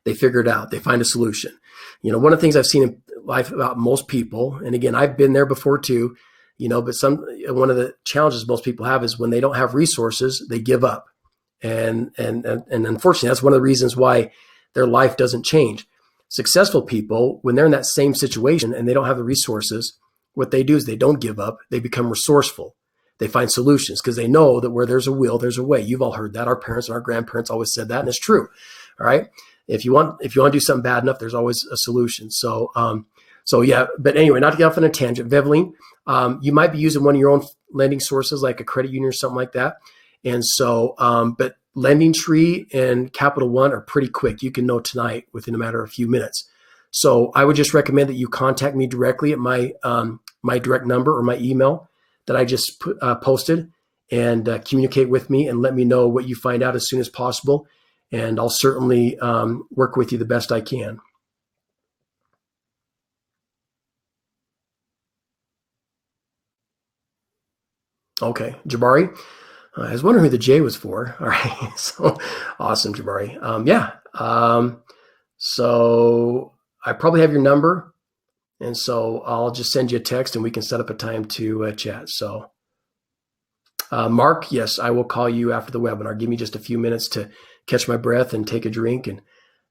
They figure it out. They find a solution. One of the things I've seen in life about most people, and again, I've been there before too, but one of the challenges most people have is when they don't have resources, they give up And unfortunately, that's one of the reasons why their life doesn't change. Successful people, when they're in that same situation and they don't have the resources, what they do is they don't give up. They become resourceful. They find solutions because they know that where there's a will, there's a way. You've all heard that. Our parents and our grandparents always said that, and it's true. All right. If you want to do something bad enough, there's always a solution. So yeah. But anyway, not to get off on a tangent, Veveline, you might be using one of your own lending sources, like a credit union or something like that. And so, but Lending Tree and Capital One are pretty quick. You can know tonight within a matter of a few minutes. So I would just recommend that you contact me directly at my my direct number or my email that I just posted, and communicate with me and let me know what you find out as soon as possible. And I'll certainly work with you the best I can. Okay, Jabari. I was wondering who the J was for. All right, so awesome, Jabari. Yeah. So I probably have your number, and so I'll just send you a text, and we can set up a time to chat. So, Mark, yes, I will call you after the webinar. Give me just a few minutes to catch my breath and take a drink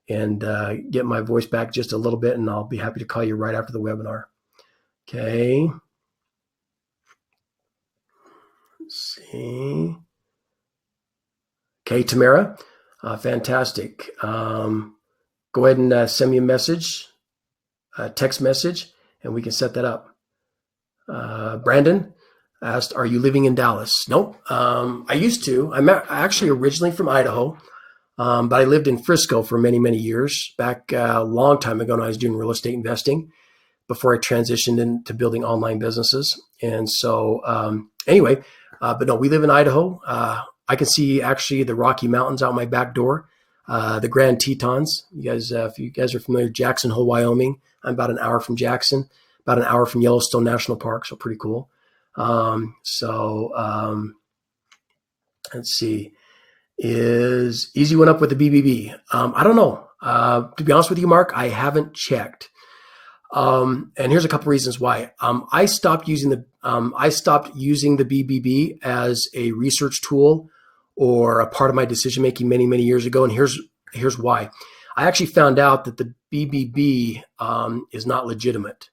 and get my voice back just a little bit, and I'll be happy to call you right after the webinar. Okay. Let's see. Okay, Tamara, fantastic. Go ahead and send me a message, a text message, and we can set that up. Brandon asked, are you living in Dallas? Nope. I used to. I'm actually originally from Idaho, but I lived in Frisco for many, many years, back a long time ago when I was doing real estate investing before I transitioned into building online businesses. And so anyway, but no, we live in Idaho. I can see actually the Rocky Mountains out my back door, the Grand Tetons. You guys, if you guys are familiar with Jackson Hole, Wyoming, I'm about an hour from Jackson, about an hour from Yellowstone National Park, so pretty cool. Let's see. Is Easy One Up with the BBB? I don't know. To be honest with you, Mark, I haven't checked. And here's a couple reasons why. I stopped using the BBB as a research tool or a part of my decision making many, many years ago. And here's why. I actually found out that the BBB is not legitimate.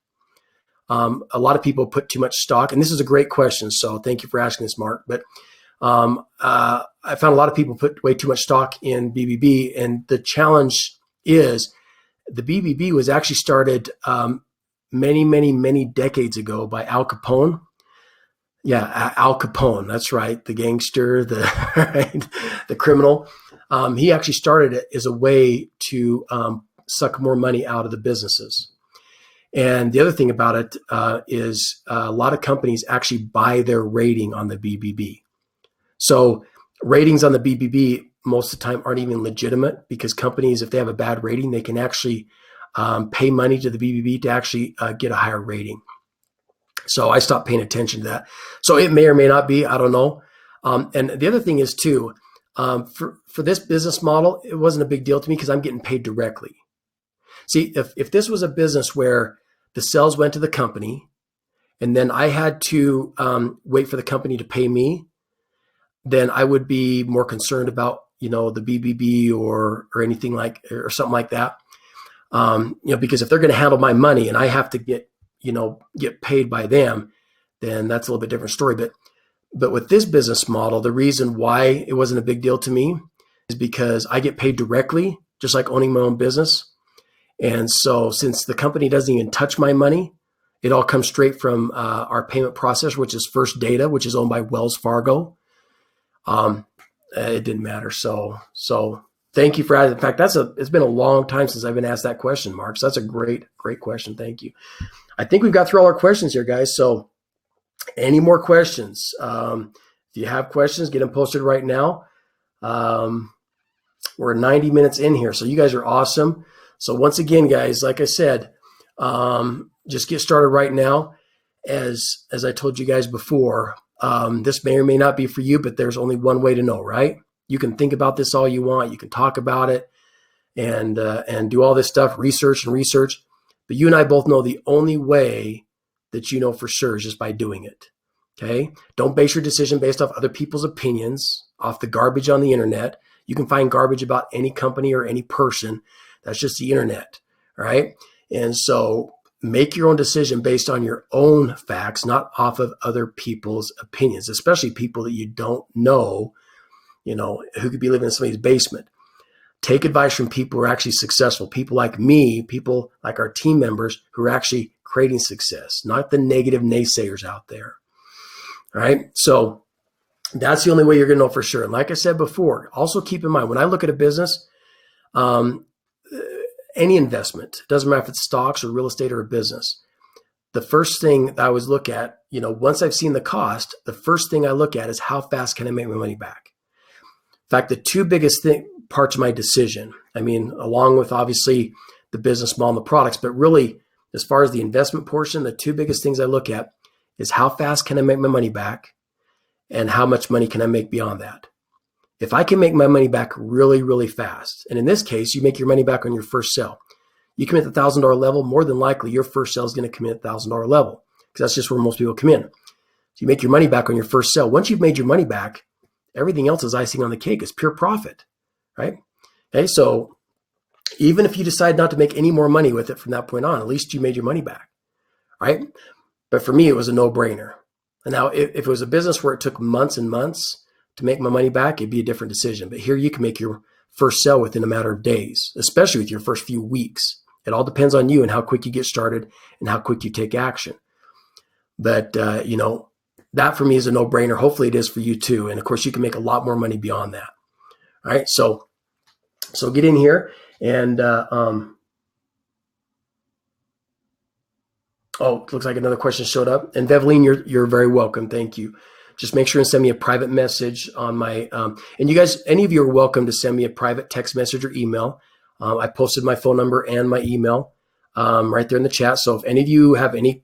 A lot of people put too much stock, and this is a great question, so thank you for asking this, Mark. But I found a lot of people put way too much stock in BBB, and the challenge is the BBB was actually started many, many, many decades ago by Al Capone. Yeah, Al Capone. That's right, the gangster, the criminal. He actually started it as a way to suck more money out of the businesses. And the other thing about it is a lot of companies actually buy their rating on the BBB. So ratings on the BBB most of the time aren't even legitimate, because companies, if they have a bad rating, they can actually pay money to the BBB to actually get a higher rating. So I stopped paying attention to that. So it may or may not be, I don't know. And the other thing is too, for this business model, it wasn't a big deal to me because I'm getting paid directly. See, if this was a business where the sales went to the company and then I had to wait for the company to pay me, then I would be more concerned about, the BBB or anything or something like that. Because if they're going to handle my money and I have to get paid by them, then that's a little bit different story. But with this business model, the reason why it wasn't a big deal to me is because I get paid directly, just like owning my own business. And so since the company doesn't even touch my money, it all comes straight from our payment processor, which is First Data, which is owned by Wells Fargo. It didn't matter. So thank you for asking. In fact, it's been a long time since I've been asked that question, Mark. So that's a great question. Thank you. I think we've got through all our questions here, guys. So any more questions? If you have questions, get them posted right now. We're 90 minutes in here, so you guys are awesome. So once again, guys, like I said, just get started right now. As I told you guys before, this may or may not be for you, but there's only one way to know, right? You can think about this all you want. You can talk about it and do all this stuff, research. But you and I both know the only way that you know for sure is just by doing it. Okay? Don't base your decision based off other people's opinions. off the garbage on the internet. You can find garbage about any company or any person. That's just the internet, right? And so make your own decision based on your own facts, not off of other people's opinions, especially people that you don't know, who could be living in somebody's basement. Take advice from people who are actually successful, people like me, people like our team members who are actually creating success, not the negative naysayers out there. All right. So that's the only way you're going to know for sure. And like I said before, also keep in mind, when I look at a business, any investment, doesn't matter if it's stocks or real estate or a business, the first thing that I always look at, once I've seen the cost, the first thing I look at is how fast can I make my money back? In fact, the two biggest parts of my decision, along with obviously the business model and the products, but really as far as the investment portion, the two biggest things I look at is how fast can I make my money back and how much money can I make beyond that? If I can make my money back really, really fast, and in this case, you make your money back on your first sale, you come in at the $1,000 level, more than likely your first sale is going to come in at the $1,000 level because that's just where most people come in. So you make your money back on your first sale. Once you've made your money back, everything else is icing on the cake. It's pure profit, right? Okay, so even if you decide not to make any more money with it from that point on, at least you made your money back, right? But for me, it was a no-brainer. And now if it was a business where it took months and months to make my money back, it'd be a different decision. But here you can make your first sale within a matter of days, especially with your first few weeks. It all depends on you and how quick you get started and how quick you take action. But, that for me is a no-brainer. Hopefully it is for you too. And of course, you can make a lot more money beyond that. All right. So get in here and, it looks like another question showed up. And Veveline, you're very welcome. Thank you. Just make sure and send me a private message on my, and you guys, any of you are welcome to send me a private text message or email. I posted my phone number and my email right there in the chat. So if any of you have any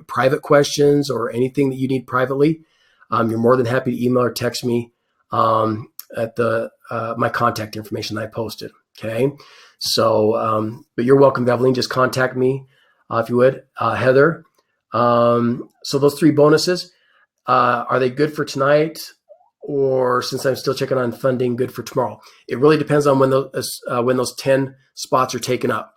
private questions or anything that you need privately, you're more than happy to email or text me at my contact information that I posted. Okay. So, but you're welcome, Veveline. Just contact me if you would. Heather. So those 3 bonuses, are they good for tonight? Or since I'm still checking on funding, good for tomorrow? It really depends on when those 10 spots are taken up.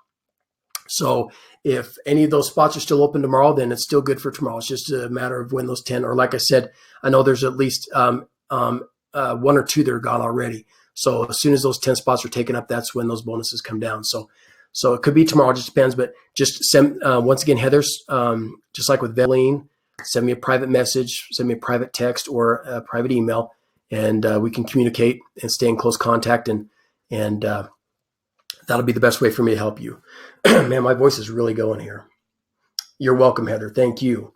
So if any of those spots are still open tomorrow, then it's still good for tomorrow. It's just a matter of when those 10, or like I said, I know there's at least 1 or 2 that are gone already. So as soon as those 10 spots are taken up, that's when those bonuses come down. So it could be tomorrow, it just depends. But just send, once again, Heather's, just like with Veline, send me a private message, send me a private text or a private email, and we can communicate and stay in close contact. And that'll be the best way for me to help you. Man, my voice is really going here. You're welcome, Heather. Thank you.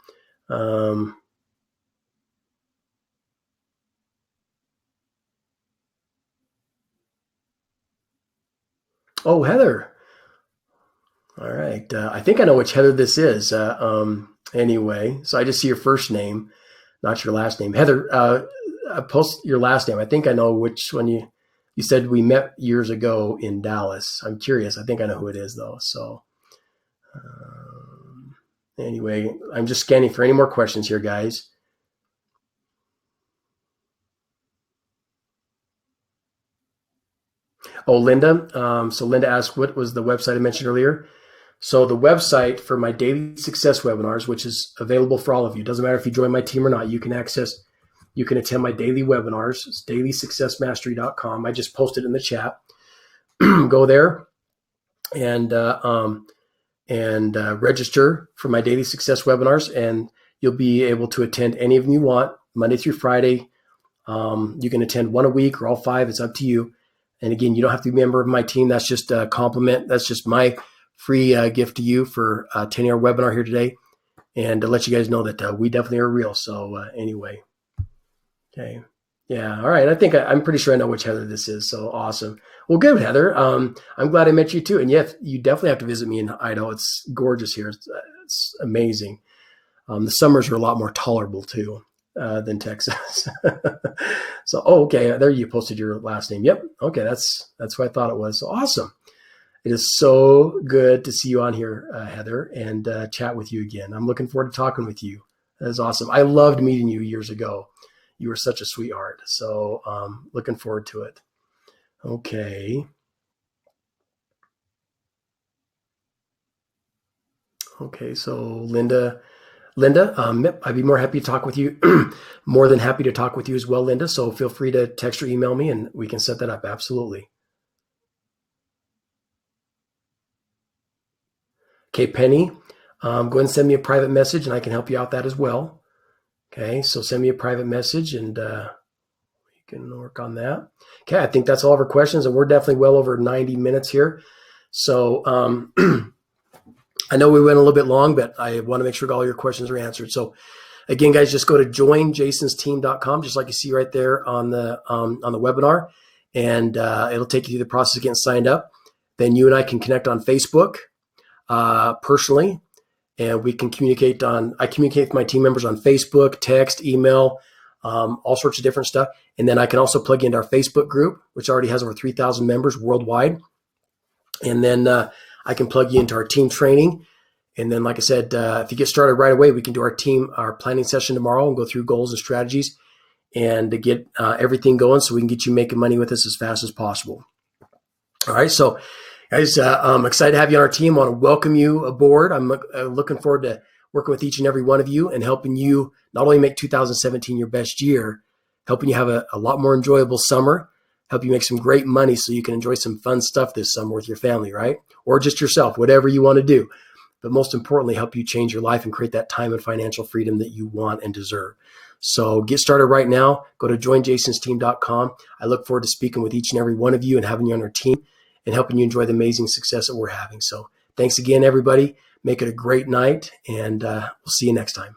Heather. All right. I think I know which Heather this is. Anyway, so I just see your first name, not your last name. Heather, post your last name. I think I know which one you said we met years ago in Dallas. I'm curious. I think I know who it is though. So anyway, I'm just scanning for any more questions here, guys. Linda. So Linda asked, what was the website I mentioned earlier? So the website for my daily success webinars, which is available for all of you, doesn't matter if you join my team or not, you can attend my daily webinars. It's dailysuccessmastery.com. I just posted in the chat. Go there and register for my daily success webinars, and you'll be able to attend any of them you want, Monday through Friday. You can attend 1 a week or all 5. It's up to you. And again, you don't have to be a member of my team. That's just a compliment. That's just my free gift to you for a 10-hour webinar here today, and to let you guys know that we definitely are real. So anyway, okay. Yeah. All right. I think I'm pretty sure I know which Heather this is. So awesome. Well, good, Heather. I'm glad I met you too. And yes, you definitely have to visit me in Idaho. It's gorgeous here. It's amazing. The summers are a lot more tolerable too than Texas. So, okay. There you posted your last name. Yep. Okay. That's what I thought it was. So awesome. It is so good to see you on here, Heather, and chat with you again. I'm looking forward to talking with you. That is awesome. I loved meeting you years ago. You were such a sweetheart. So looking forward to it. Okay. Okay, so Linda, I'd be more happy to talk with you, more than happy to talk with you as well, Linda. So feel free to text or email me and we can set that up. Absolutely. Okay, Penny, go ahead and send me a private message and I can help you out that as well. Okay, so send me a private message and you can work on that. Okay, I think that's all of our questions and we're definitely well over 90 minutes here. So I know we went a little bit long, but I want to make sure all your questions are answered. So again, guys, just go to joinjasonsteam.com, just like you see right there on the webinar, and it'll take you through the process of getting signed up. Then you and I can connect on Facebook personally, and we can communicate I communicate with my team members on Facebook, text, email, all sorts of different stuff. And then I can also plug into our Facebook group, which already has over 3,000 members worldwide. And then I can plug you into our team training. And then, like I said, if you get started right away, we can do our planning session tomorrow and go through goals and strategies and to get everything going so we can get you making money with us as fast as possible. All right. So guys, I'm excited to have you on our team. I want to welcome you aboard. I'm looking forward to working with each and every one of you and helping you not only make 2017 your best year, helping you have a lot more enjoyable summer, help you make some great money so you can enjoy some fun stuff this summer with your family, right? Or just yourself, whatever you want to do. But most importantly, help you change your life and create that time and financial freedom that you want and deserve. So get started right now. Go to joinjasonsteam.com. I look forward to speaking with each and every one of you and having you on our team and helping you enjoy the amazing success that we're having. So thanks again, everybody. Make it a great night, and we'll see you next time.